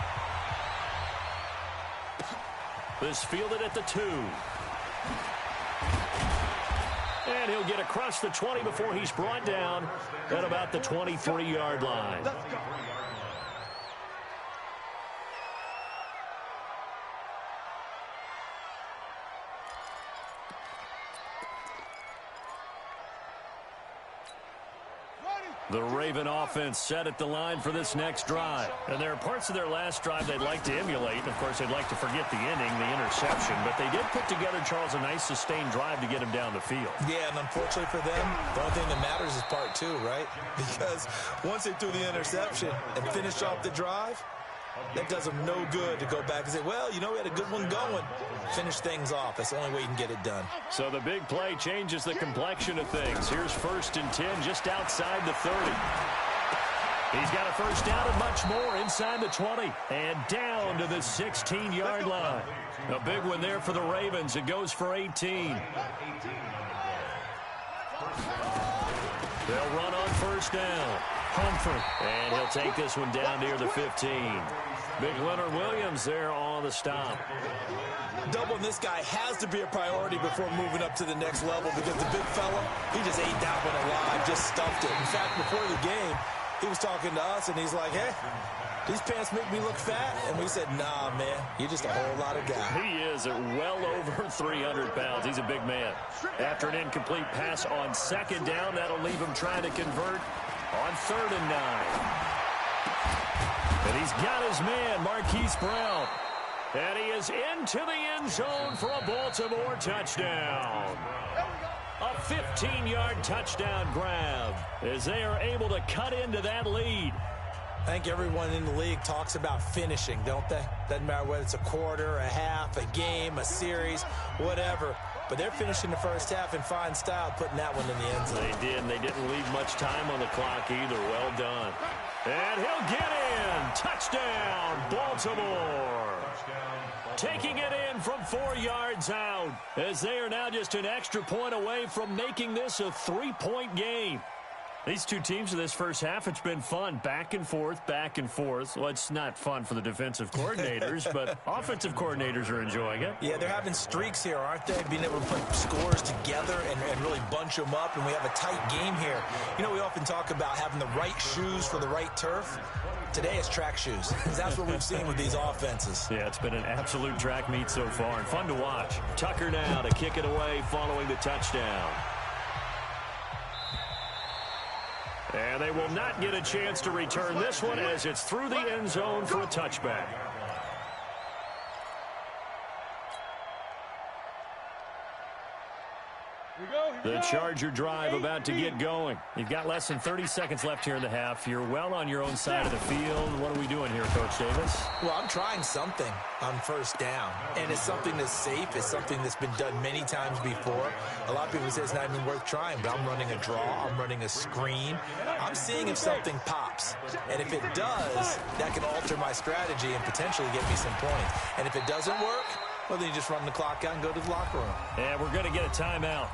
Speaker 11: This fielded at the 2. And he'll get across the 20 before he's brought down at about the 23-yard line. The Raven offense set at the line for this next drive. And there are parts of their last drive they'd like to emulate. Of course, they'd like to forget the inning, the interception. But they did put together, Charles, a nice sustained drive to get him down the field. Yeah, and unfortunately for them, the only thing that matters is part two, right? Because once they threw the interception and finished off the drive, that does them no good to go back and say, well, you know, we had a good one going. Finish things off. That's the only way you can get it done. So the big play changes the complexion of things. Here's 1st and 10 just outside the 30. He's got a first down and much more inside the 20 and down to the 16-yard line. A big one there for the Ravens. It goes for 18. They'll run on first down. Humphrey, and he'll take this one down near the 15. Big Leonard Williams there on the stop. Doubling this guy has to be a priority before moving up to the next level because the big fella, he just ate that one alive, just stuffed it. In fact, before the game, he was talking to us, and he's like, hey, these pants make me look fat. And we said, nah, man, you're just a whole lot of guy. He is at well over 300 pounds. He's a big man. After an incomplete pass on second down, that'll leave him trying to convert on 3rd and 9. And he's got his man, Marquise Brown. And he is into the end zone for a Baltimore touchdown. A 15-yard touchdown grab as they are able to cut into that lead. I think everyone in the league talks about finishing, don't they? Doesn't matter whether it's a quarter, a half, a game, a series, whatever. But they're finishing the first half in fine style, putting that one in the end zone. They did, and they didn't leave much time on the clock either. Well done. And he'll get in. Touchdown, Baltimore. Taking it in from 4 yards out as they are now just an extra point away from making this a 3-point game. These two teams in this first half, it's been fun. Back and forth, back and forth. Well, it's not fun for the defensive coordinators, but offensive coordinators are enjoying it. Yeah, they're having streaks here, aren't they? Being able to put scores together and really bunch them up, and we have a tight game here. You know, we often talk about having the right shoes for the right turf. Today it's track shoes. That's what we've seen with these offenses. Yeah, it's been an absolute track meet so far, and fun to watch. Tucker now to kick it away following the touchdown. And they will not get a chance to return this one as it's through the end zone for a touchback. The Charger drive about to get going. You've got less than 30 seconds left here in the half. You're well on your own side of the field. What are we doing here, Coach Davis? Well, I'm trying something on first down. And it's something that's safe. It's something that's been done many times before. A lot of people say it's not even worth trying, but I'm running a draw. I'm running a screen. I'm seeing if something pops. And if it does, that can alter my strategy and potentially get me some points. And if it doesn't work, well, then you just run the clock out and go to the locker room. And we're going to get a timeout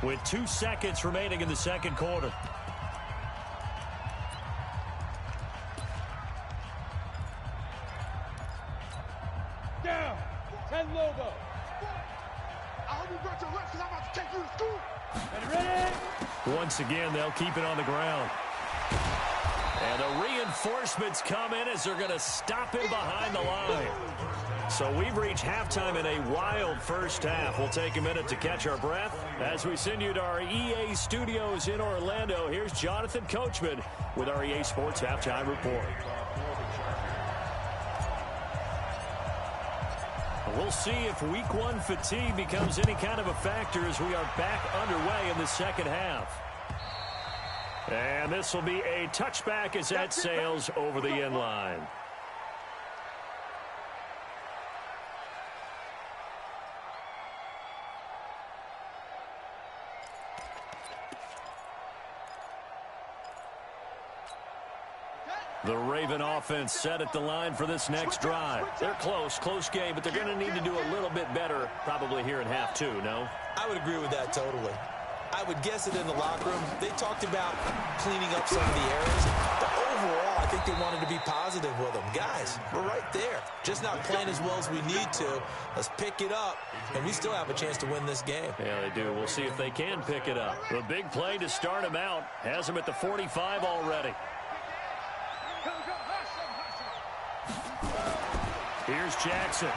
Speaker 11: with 2 seconds remaining in the second quarter.
Speaker 13: Down. 10 logo.
Speaker 15: I hope you brought your lunch because I'm about to take you to school.
Speaker 13: Ready?
Speaker 11: Once again, they'll keep it on the ground. And the reinforcements come in as they're going to stop him behind the line. So we've reached halftime in a wild first half. We'll take a minute to catch our breath as we send you to our EA studios in Orlando. Here's Jonathan Coachman with our EA Sports Halftime Report. We'll see if week one fatigue becomes any kind of a factor as we are back underway in the second half. And this will be a touchback as that sails over the end line. The Raven offense set at the line for this next drive. They're close game, but they're going to need to do a little bit better probably here in half two, no? I would agree with that totally. I would guess it in the locker room. They talked about cleaning up some of the errors, but overall, I think they wanted to be positive with them. Guys, we're right there. Just not playing as well as we need to. Let's pick it up, and we still have a chance to win this game. Yeah, they do. We'll see if they can pick it up. The big play to start him out has him at the 45 already. Here's Jackson.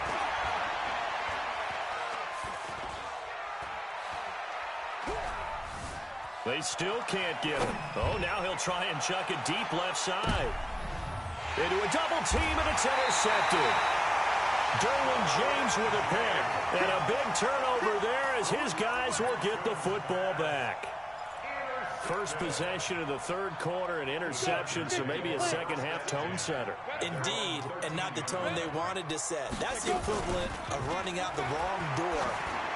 Speaker 11: They still can't get him. Oh, now he'll try and chuck it deep left side. Into a double team, and it's intercepted. Derwin James with a pick. And a big turnover there as his guys will get the football back. First possession of the third quarter, an interception, so maybe a second-half tone setter.
Speaker 14: Indeed, and not the tone they wanted to set. That's the equivalent of running out the wrong door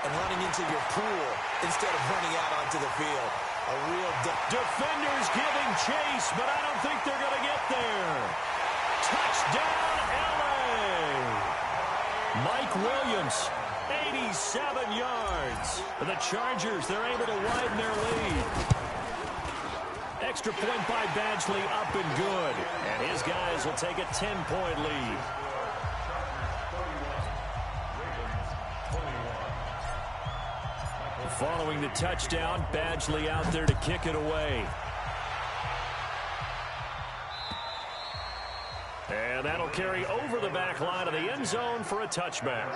Speaker 14: and running into your pool instead of running out onto the field. A real
Speaker 11: defenders giving chase, but I don't think they're going to get there. Touchdown, L.A. Mike Williams, 87 yards. And the Chargers, they're able to widen their lead. Extra point by Badgley, up and good. And his guys will take a 10-point lead. Following the touchdown, Badgley out there to kick it away. And that'll carry over the back line of the end zone for a touchback.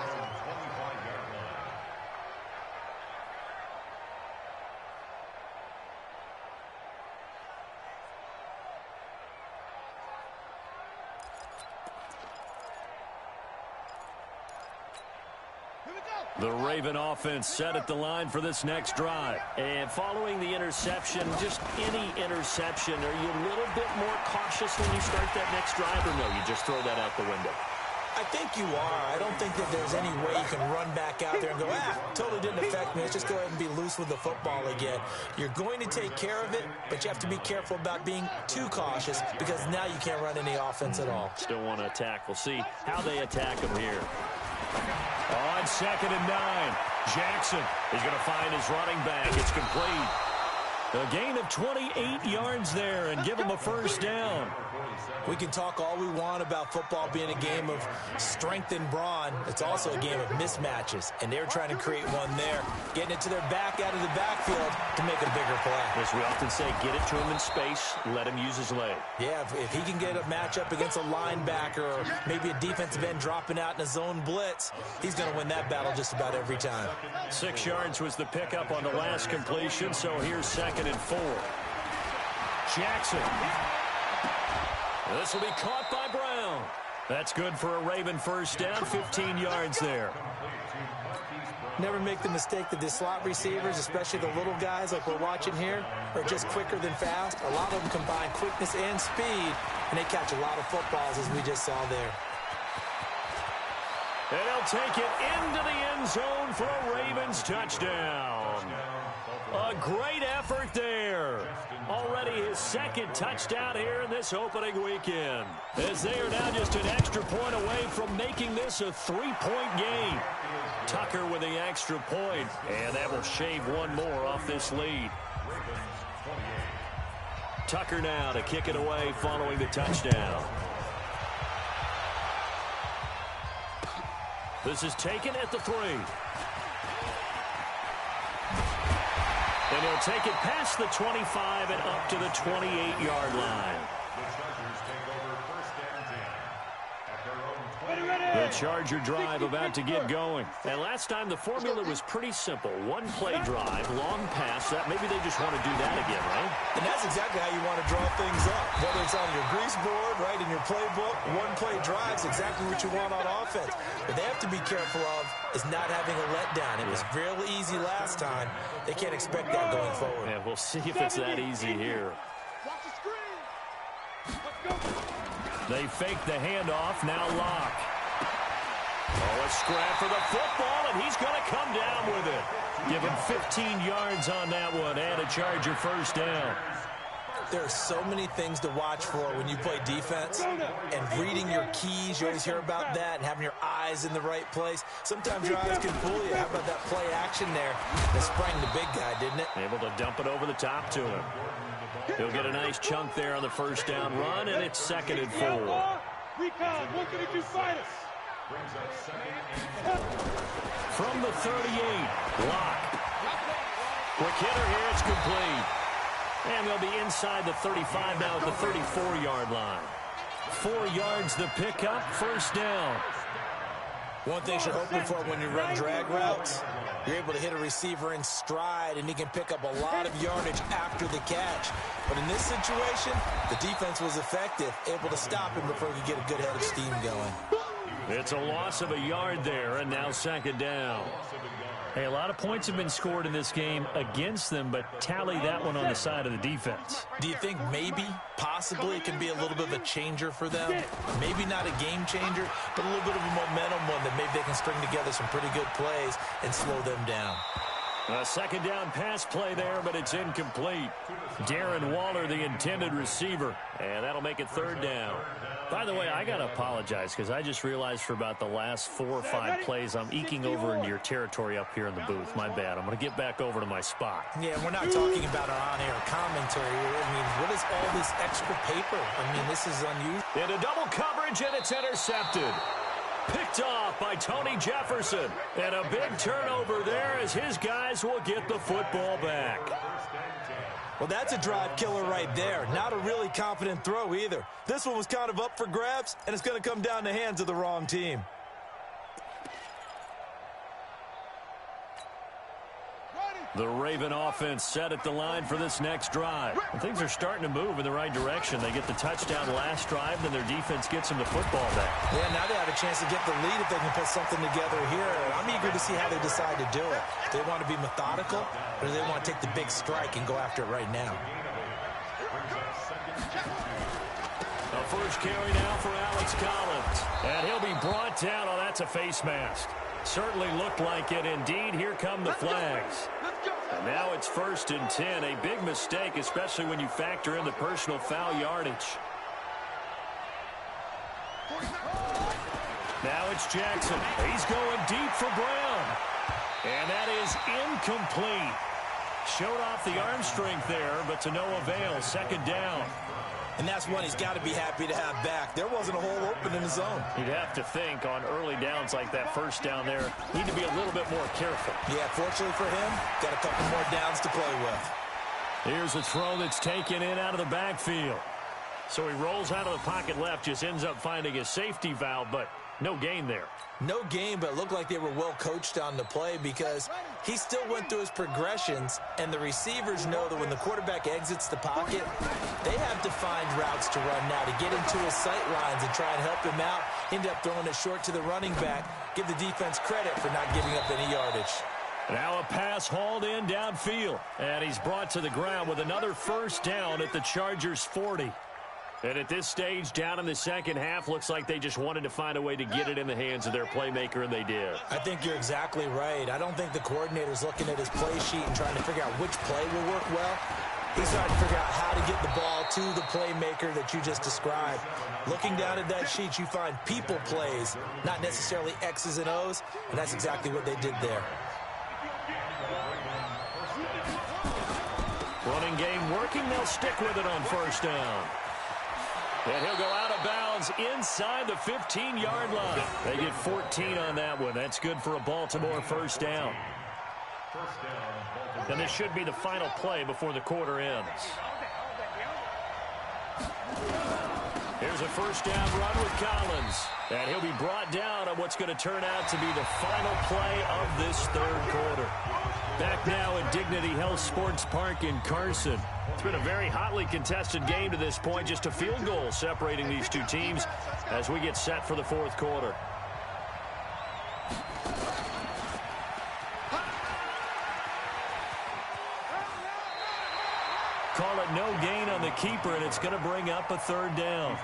Speaker 11: The Raven offense set at the line for this next drive. And following the interception, just any interception, are you a little bit more cautious when you start that next drive, or no, you just throw that out the window?
Speaker 14: I think you are. I don't think that there's any way you can run back out there and go, totally didn't affect me. Let's just go ahead and be loose with the football again. You're going to take care of it, but you have to be careful about being too cautious because now you can't run any offense at all.
Speaker 11: Still want to attack. We'll see how they attack him here. On 2nd and 9, Jackson is going to find his running back. It's complete. A gain of 28 yards there and give him a first down.
Speaker 14: We can talk all we want about football being a game of strength and brawn. It's also a game of mismatches, and they're trying to create one there, getting it to their back out of the backfield to make a bigger play.
Speaker 11: As we often say, get it to him in space, let him use his leg.
Speaker 14: Yeah, if he can get a matchup against a linebacker or maybe a defensive end dropping out in a zone blitz, he's going to win that battle just about every time.
Speaker 11: 6 yards was the pickup on the last completion, so here's 2nd and 4. Jackson. This will be caught by Brown. That's good for a Raven first down, 15 yards there.
Speaker 14: Never make the mistake that the slot receivers, especially the little guys like we're watching here, are just quicker than fast. A lot of them combine quickness and speed, and they catch a lot of footballs, as we just saw there.
Speaker 11: And they'll take it into the end zone for a Ravens touchdown. A great effort there. Already his 2nd touchdown here in this opening weekend. As they are now just an extra point away from making this a 3-point game. Tucker with the extra point, and that will shave one more off this lead. Tucker now to kick it away following the touchdown. This is taken at the 3. And he'll take it past the 25 and up to the 28-yard line. The Charger drive about to get going. And last time the formula was pretty simple. One-play drive, long pass. That maybe they just want to do that again, right?
Speaker 14: And that's exactly how you want to draw things up. Whether it's on your grease board, right, in your playbook, one-play drive is exactly what you want on offense. What they have to be careful of is not having a letdown. It was real easy last time. They can't expect that going forward.
Speaker 11: Yeah, we'll see if it's that easy here. They fake the handoff, now Locke. Oh, a scrap for the football, and he's going to come down with it. Give him 15 yards on that one, and a Charger first down.
Speaker 14: There are so many things to watch for when you play defense, and reading your keys, you always hear about that, and having your eyes in the right place. Sometimes your eyes can fool you. How about that play action there? That sprang the big guy, didn't it?
Speaker 11: Able to dump it over the top to him. He'll get a nice chunk there on the first down run, and it's 2nd and 4.
Speaker 13: Recon, what can you fight us?
Speaker 11: From the 38, Locke. Quick hitter here, it's complete. And they'll be inside the 35 now at the 34-yard line. 4 yards the pickup, first down.
Speaker 14: One thing you're hoping for when you run drag routes, you're able to hit a receiver in stride, and he can pick up a lot of yardage after the catch. But in this situation, the defense was effective, able to stop him before he could get a good head of steam going.
Speaker 11: It's a loss of a yard there, and now second down. Hey, a lot of points have been scored in this game against them, but tally that one on the side of the defense.
Speaker 14: Do you think maybe, possibly, it can be a little bit of a changer for them? Maybe not a game changer, but a little bit of a momentum one that maybe they can string together some pretty good plays and slow them down.
Speaker 11: A second down pass play there, but it's incomplete. Darren Waller, the intended receiver, and that'll make it third down. By the way, I got to apologize because I just realized for about the last 4 or 5 plays I'm eking over into your territory up here in the booth. My bad. I'm going to get back over to my spot.
Speaker 14: Yeah, we're not talking about our on-air commentary. I mean, what is all this extra paper? I mean, this is unusual.
Speaker 11: Into double coverage, and it's intercepted. Picked off by Tony Jefferson. And a big turnover there as his guys will get the football back.
Speaker 14: Well, that's a drive killer right there. Not a really confident throw either. This one was kind of up for grabs, and it's going to come down the hands of the wrong team.
Speaker 11: The Raven offense set at the line for this next drive. And things are starting to move in the right direction. They get the touchdown last drive, then their defense gets them the football back.
Speaker 14: Yeah, now they have a chance to get the lead if they can put something together here. I'm eager to see how they decide to do it. Do they want to be methodical, or do they want to take the big strike and go after it right now?
Speaker 11: The first carry now for Alex Collins. And he'll be brought down. Oh, that's a face mask. Certainly looked like it. Indeed, here come the flags. And now it's 1st and 10. A big mistake, especially when you factor in the personal foul yardage. Now it's Jackson. He's going deep for Brown. And that is incomplete. Showed off the arm strength there, but to no avail. Second down.
Speaker 14: And that's one he's got to be happy to have back. There wasn't a hole open in his zone.
Speaker 11: You'd have to think on early downs like that first down there, need to be a little bit more careful.
Speaker 14: Yeah, fortunately for him, got a couple more downs to play with.
Speaker 11: Here's a throw that's taken in out of the backfield. So he rolls out of the pocket left, just ends up finding a safety valve, but no gain there.
Speaker 14: No gain, but it looked like they were well coached on the play because he still went through his progressions, and the receivers know that when the quarterback exits the pocket, they have defined routes to run now to get into his sight lines and try and help him out. End up throwing it short to the running back. Give the defense credit for not giving up any yardage.
Speaker 11: Now a pass hauled in downfield, and he's brought to the ground with another first down at the Chargers' 40. And at this stage, down in the second half, looks like they just wanted to find a way to get it in the hands of their playmaker, and they did.
Speaker 14: I think you're exactly right. I don't think the coordinator's looking at his play sheet and trying to figure out which play will work well. He's trying to figure out how to get the ball to the playmaker that you just described. Looking down at that sheet, you find people plays, not necessarily X's and O's, and that's exactly what they did there.
Speaker 11: Running game working. They'll stick with it on first down. And he'll go out of bounds inside the 15-yard line. They get 14 on that one. That's good for a Baltimore first down. And this should be the final play before the quarter ends. Here's a first down run with Collins. And he'll be brought down on what's going to turn out to be the final play of this third quarter. Back now at Dignity Health Sports Park in Carson. It's been a very hotly contested game to this point. Just a field goal separating these two teams as we get set for the fourth quarter. Call it no gain on the keeper, and it's going to bring up a third down.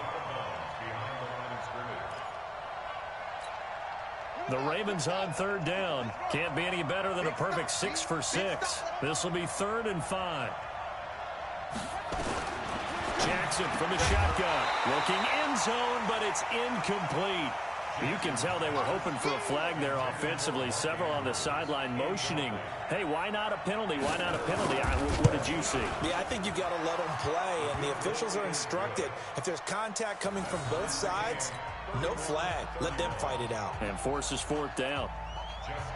Speaker 11: The Ravens on third down. Can't be any better than a perfect 6 for 6. This will be 3rd and 5. Jackson from the shotgun. Looking end zone, but it's incomplete. You can tell they were hoping for a flag there offensively. Several on the sideline motioning. Hey, why not a penalty? Why not a penalty? What did you see?
Speaker 14: Yeah, I think you've got to let them play, and the officials are instructed. If there's contact coming from both sides, no flag. Let them fight it out.
Speaker 11: And forces 4th down.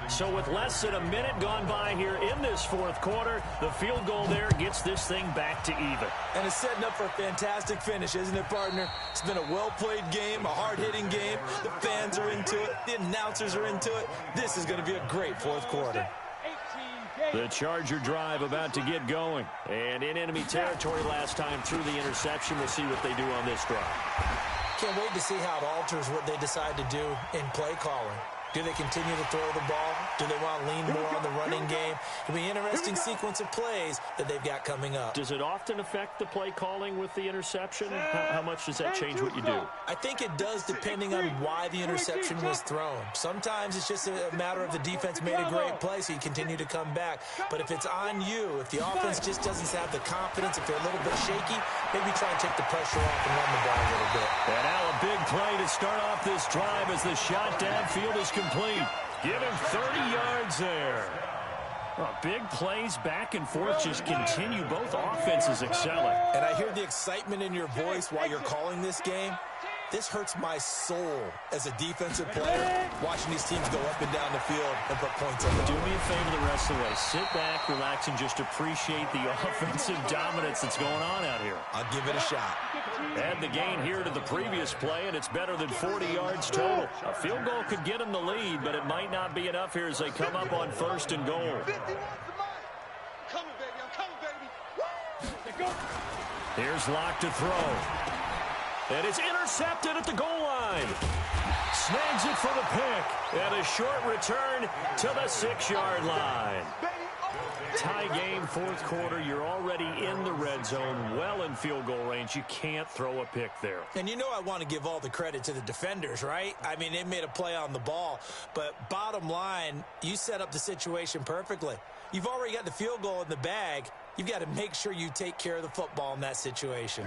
Speaker 11: So with less than a minute gone by here in this this fourth quarter. The field goal there gets this thing back to even.
Speaker 14: And it's setting up for a fantastic finish, isn't it, partner? It's been a well-played game, a hard-hitting game. The fans are into it. The announcers are into it. This is going to be a great fourth quarter.
Speaker 11: The Charger drive about to get going. And in enemy territory last time through the interception. We'll see what they do on this drive.
Speaker 14: Can't wait to see how it alters what they decide to do in play calling. Do they continue to throw the ball? Do they want to lean more on the running game? It'll be an interesting sequence of plays that they've got coming up.
Speaker 11: Does it often affect the play calling with the interception? How much does that change what you do?
Speaker 14: I think it does depending on why the interception was thrown. Sometimes it's just a matter of the defense made a great play, so you continue to come back. But if it's on you, if the offense just doesn't have the confidence, if they're a little bit shaky, maybe try and take the pressure off and run the ball a little bit.
Speaker 11: And now a big play to start off this drive as the shot downfield is complete. Give him 30 yards there. Well, big plays back and forth just continue. Both offenses excelling.
Speaker 14: And I hear the excitement in your voice while you're calling this game. This hurts my soul as a defensive player, watching these teams go up and down the field and put points on the board.
Speaker 11: Do me a favor the rest of the way. Sit back, relax, and just appreciate the offensive dominance that's going on out here.
Speaker 14: I'll give it a shot.
Speaker 11: Add the gain here to the previous play, and it's better than 40 yards total. A field goal could get them the lead, but it might not be enough here as they come up on 1st and goal. Here's Locke to throw. And it's intercepted at the goal line. Snags it for the pick. And a short return to the 6-yard line. Tie game, fourth quarter. You're already in the red zone, well in field goal range. You can't throw a pick there.
Speaker 14: And you know I want to give all the credit to the defenders, right? I mean, they made a play on the ball. But bottom line, you set up the situation perfectly. You've already got the field goal in the bag. You've got to make sure you take care of the football in that situation.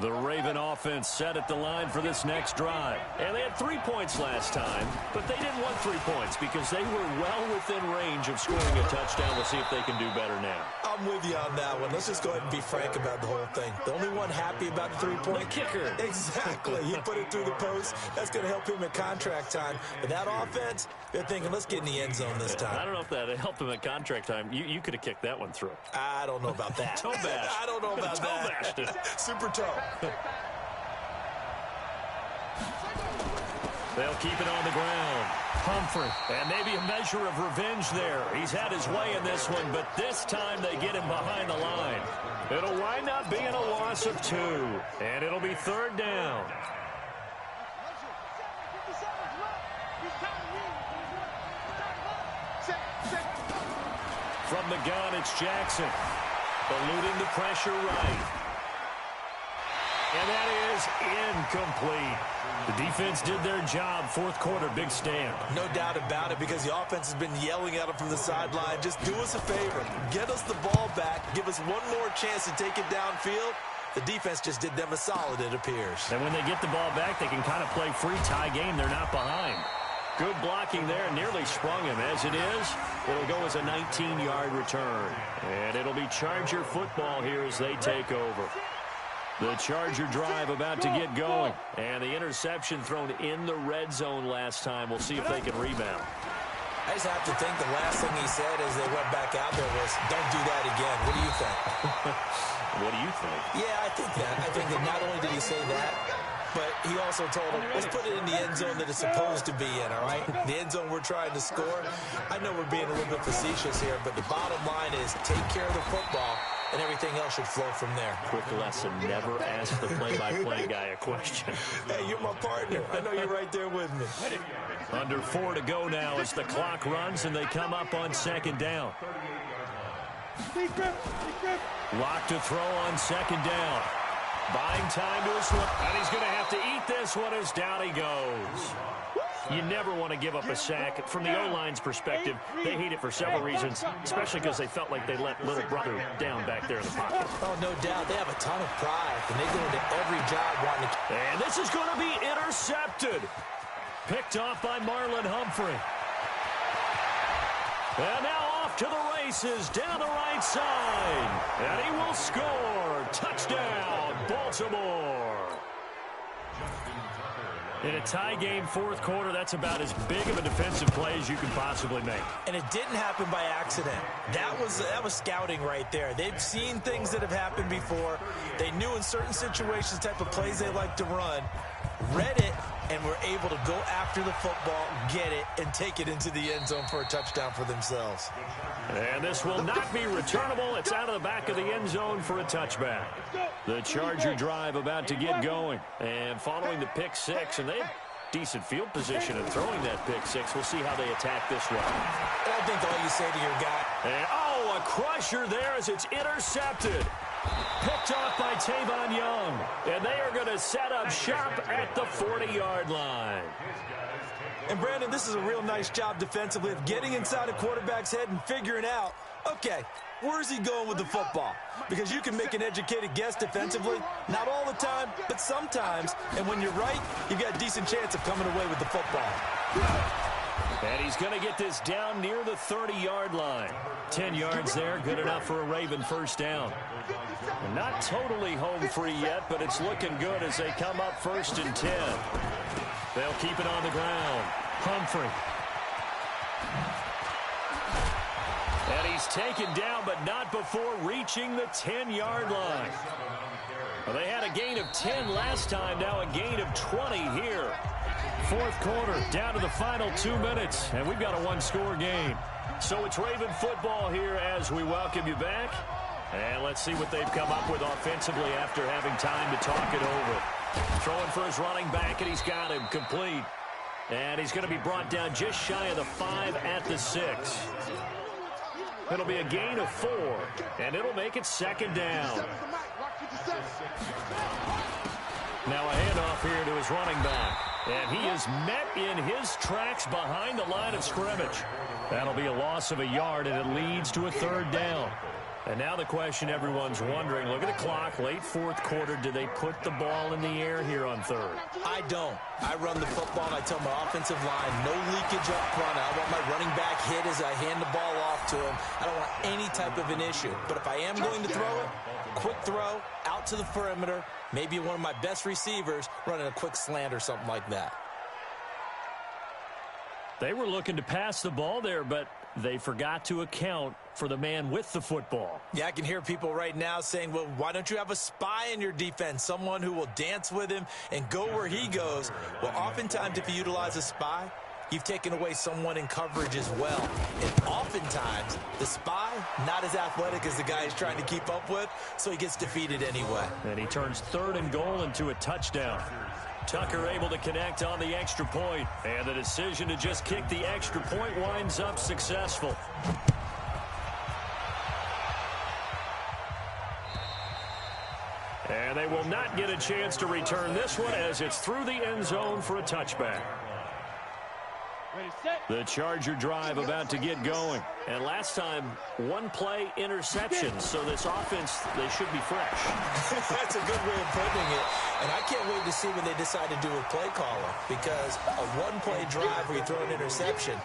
Speaker 11: The Raven offense set at the line for this next drive. And they had 3 points last time, but they didn't want 3 points because they were well within range of scoring a touchdown. We'll see if they can do better now.
Speaker 14: I'm with you on that one. Let's just go ahead and be frank about the whole thing. The only one happy about the 3-point
Speaker 11: kicker.
Speaker 14: Exactly. He put it through the post. That's going to help him at contract time. But that offense, they're thinking, let's get in the end zone this time.
Speaker 11: I don't know if that helped him at contract time. You could have kicked that one through.
Speaker 14: I don't know about that.
Speaker 11: Toe bash.
Speaker 14: I don't know about that.
Speaker 11: Toe bashed.
Speaker 14: Super toe.
Speaker 11: They'll keep it on the ground. Humphrey, and maybe a measure of revenge there. He's had his way in this one, but this time they get him behind the line. It'll wind up being a loss of 2, and it'll be 3rd down. From the gun, it's Jackson. Eluding the pressure right. And that is incomplete. The defense did their job. Fourth quarter, big stand.
Speaker 14: No doubt about it, because the offense has been yelling at them from the sideline. Just do us a favor. Get us the ball back. Give us one more chance to take it downfield. The defense just did them a solid, it appears.
Speaker 11: And when they get the ball back, they can kind of play free tie game. They're not behind. Good blocking there. Nearly sprung him. As it is, it'll go as a 19-yard return. And it'll be Charger football here as they take over. The Charger drive about to get going. And the interception thrown in the red zone last time. We'll see if they can rebound.
Speaker 14: I just have to think the last thing he said as they went back out there was, don't do that again. What do you think?
Speaker 11: What do you think?
Speaker 14: Yeah, I think that. I think that not only did he say that, but he also told him, let's put it in the end zone that it's supposed to be in, all right? The end zone we're trying to score. I know we're being a little bit facetious here, but the bottom line is take care of the football, and everything else should flow from there.
Speaker 11: Quick lesson, never ask the play-by-play guy a question.
Speaker 14: Hey, you're my partner. I know you're right there with me.
Speaker 11: Under 4 to go now as the clock runs and they come up on 2nd down. Lock to throw on 2nd down. Buying time to his look. And he's going to have to eat this one as down he goes. You never want to give up a sack. From the O-line's perspective, they hate it for several reasons, especially because they felt like they let little brother down back there in the pocket.
Speaker 14: Oh, no doubt. They have a ton of pride, and they go into every job wanting to...
Speaker 11: And this is going to be intercepted. Picked off by Marlon Humphrey. And now off to the races down the right side. And he will score. Touchdown, Baltimore. In a tie game, fourth quarter, that's about as big of a defensive play as you can possibly make.
Speaker 14: And it didn't happen by accident. That was scouting right there. They've seen things that have happened before. They knew in certain situations the type of plays they like to run, read it, and were able to go after the football, get it, and take it into the end zone for a touchdown for themselves.
Speaker 11: And this will not be returnable. It's out of the back of the end zone for a touchback. The Charger drive about to get going. And following the pick six, and they have decent field position in throwing that pick six. We'll see how they attack this one.
Speaker 14: I think all you say to your guy.
Speaker 11: And, a crusher there as it's intercepted. Picked off by Tavon Young. And they are going to set up shop at the 40-yard line.
Speaker 14: And, Brandon, this is a real nice job defensively of getting inside a quarterback's head and figuring out, okay, where's he going with the football? Because you can make an educated guess defensively, not all the time, but sometimes. And when you're right, you've got a decent chance of coming away with the football.
Speaker 11: And he's going to get this down near the 30-yard line. 10 yards there, good enough for a Raven first down. And not totally home free yet, but it's looking good as they come up 1st and 10. They'll keep it on the ground. Humphrey. And he's taken down, but not before reaching the 10-yard line. Well, they had a gain of 10 last time, now a gain of 20 here. Fourth quarter, down to the final 2 minutes, and we've got a one-score game. So it's Raven football here as we welcome you back. And let's see what they've come up with offensively after having time to talk it over. Throwing for his running back, and he's got him complete. And he's going to be brought down just shy of the 5 at the 6. It'll be a gain of 4, and it'll make it 2nd down. Now a handoff here to his running back. And he is met in his tracks behind the line of scrimmage. That'll be a loss of a yard, and it leads to a 3rd down. And now the question everyone's wondering, look at the clock, late fourth quarter, do they put the ball in the air here on 3rd?
Speaker 14: I don't. I run the football, and I tell my offensive line, no leakage up front. I want my running back hit as I hand the ball off to him. I don't want any type of an issue. But if I am going to throw it, quick throw, out to the perimeter, maybe one of my best receivers running a quick slant or something like that.
Speaker 11: They were looking to pass the ball there, but they forgot to account for the man with the football.
Speaker 14: Yeah, I can hear people right now saying, well, why don't you have a spy in your defense, someone who will dance with him and go where he goes? Well, oftentimes if you utilize a spy, you've taken away someone in coverage as well. And oftentimes, the spy, not as athletic as the guy he's trying to keep up with, so he gets defeated anyway.
Speaker 11: And he turns 3rd and goal into a touchdown. Tucker able to connect on the extra point, and the decision to just kick the extra point winds up successful. And they will not get a chance to return this one as it's through the end zone for a touchback. The Charger drive about to get going. And last time, 1 play interception. So this offense, they should be fresh.
Speaker 14: That's a good way of putting it. And I can't wait to see when they decide to do a play caller. Because a 1-play drive where you throw an interception,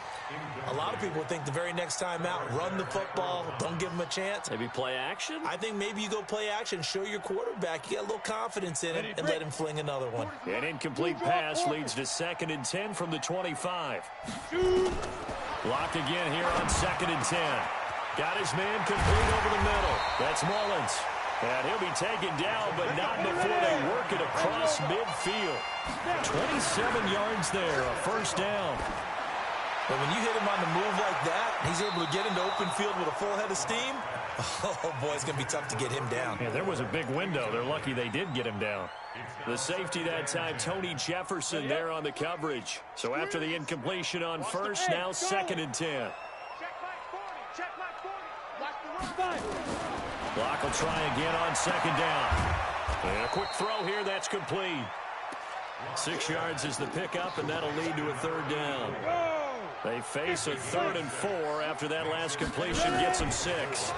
Speaker 14: a lot of people think the very next time out, run the football, don't give them a chance.
Speaker 11: Maybe play action?
Speaker 14: I think maybe you go play action, show your quarterback, you got a little confidence in him, and let him fling another one.
Speaker 11: An incomplete pass leads to 2nd and 10 from the 25. Blocked again here on 2nd and 10. Got his man complete over the middle. That's Mullins. And he'll be taken down, but not before they work it across midfield. 27 yards there, a 1st down.
Speaker 14: But when you hit him on the move like that, he's able to get into open field with a full head of steam. Oh, boy, it's going to be tough to get him down.
Speaker 11: Yeah, there was a big window. They're lucky they did get him down. The safety that time, Tony Jefferson there on the coverage. So after the incompletion on 1st, now 2nd and 10. Block will try again on 2nd down. And a quick throw here, that's complete. 6 yards is the pickup, and that'll lead to a 3rd down. They face a 3rd and 4 after that last completion gets them 6.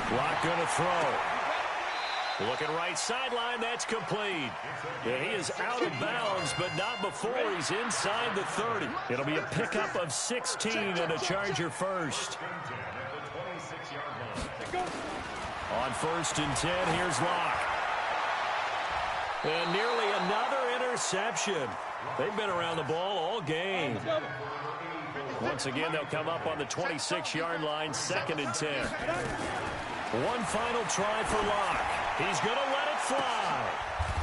Speaker 11: Block going to throw. Looking right sideline, that's complete. Yeah, he is out of bounds, but not before he's inside the 30. It'll be a pickup of 16 and a Charger first. On 1st and 10, here's Locke. And nearly another interception. They've been around the ball all game. Once again, they'll come up on the 26-yard line, 2nd and 10. One final try for Locke. He's going to let it fly.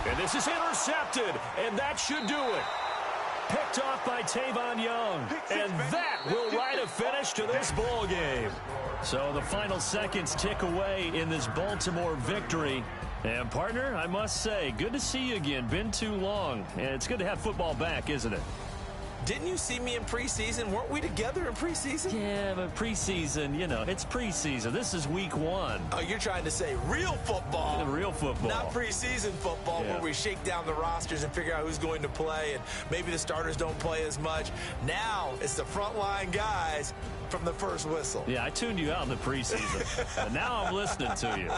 Speaker 11: And this is intercepted, and that should do it. Picked off by Tavon Young, and that will write a finish to this ball game. So the final seconds tick away in this Baltimore victory. And, partner, I must say, good to see you again. Been too long. And it's good to have football back, isn't it?
Speaker 14: Didn't you see me in preseason? Weren't we together in preseason?
Speaker 11: Yeah, but preseason, you know, it's preseason. This is week 1.
Speaker 14: Oh, you're trying to say real football.
Speaker 11: Real football.
Speaker 14: Not preseason football where we shake down the rosters and figure out who's going to play, and maybe the starters don't play as much. Now it's the frontline guys from the first whistle.
Speaker 11: Yeah, I tuned you out in the preseason. But now I'm listening to you.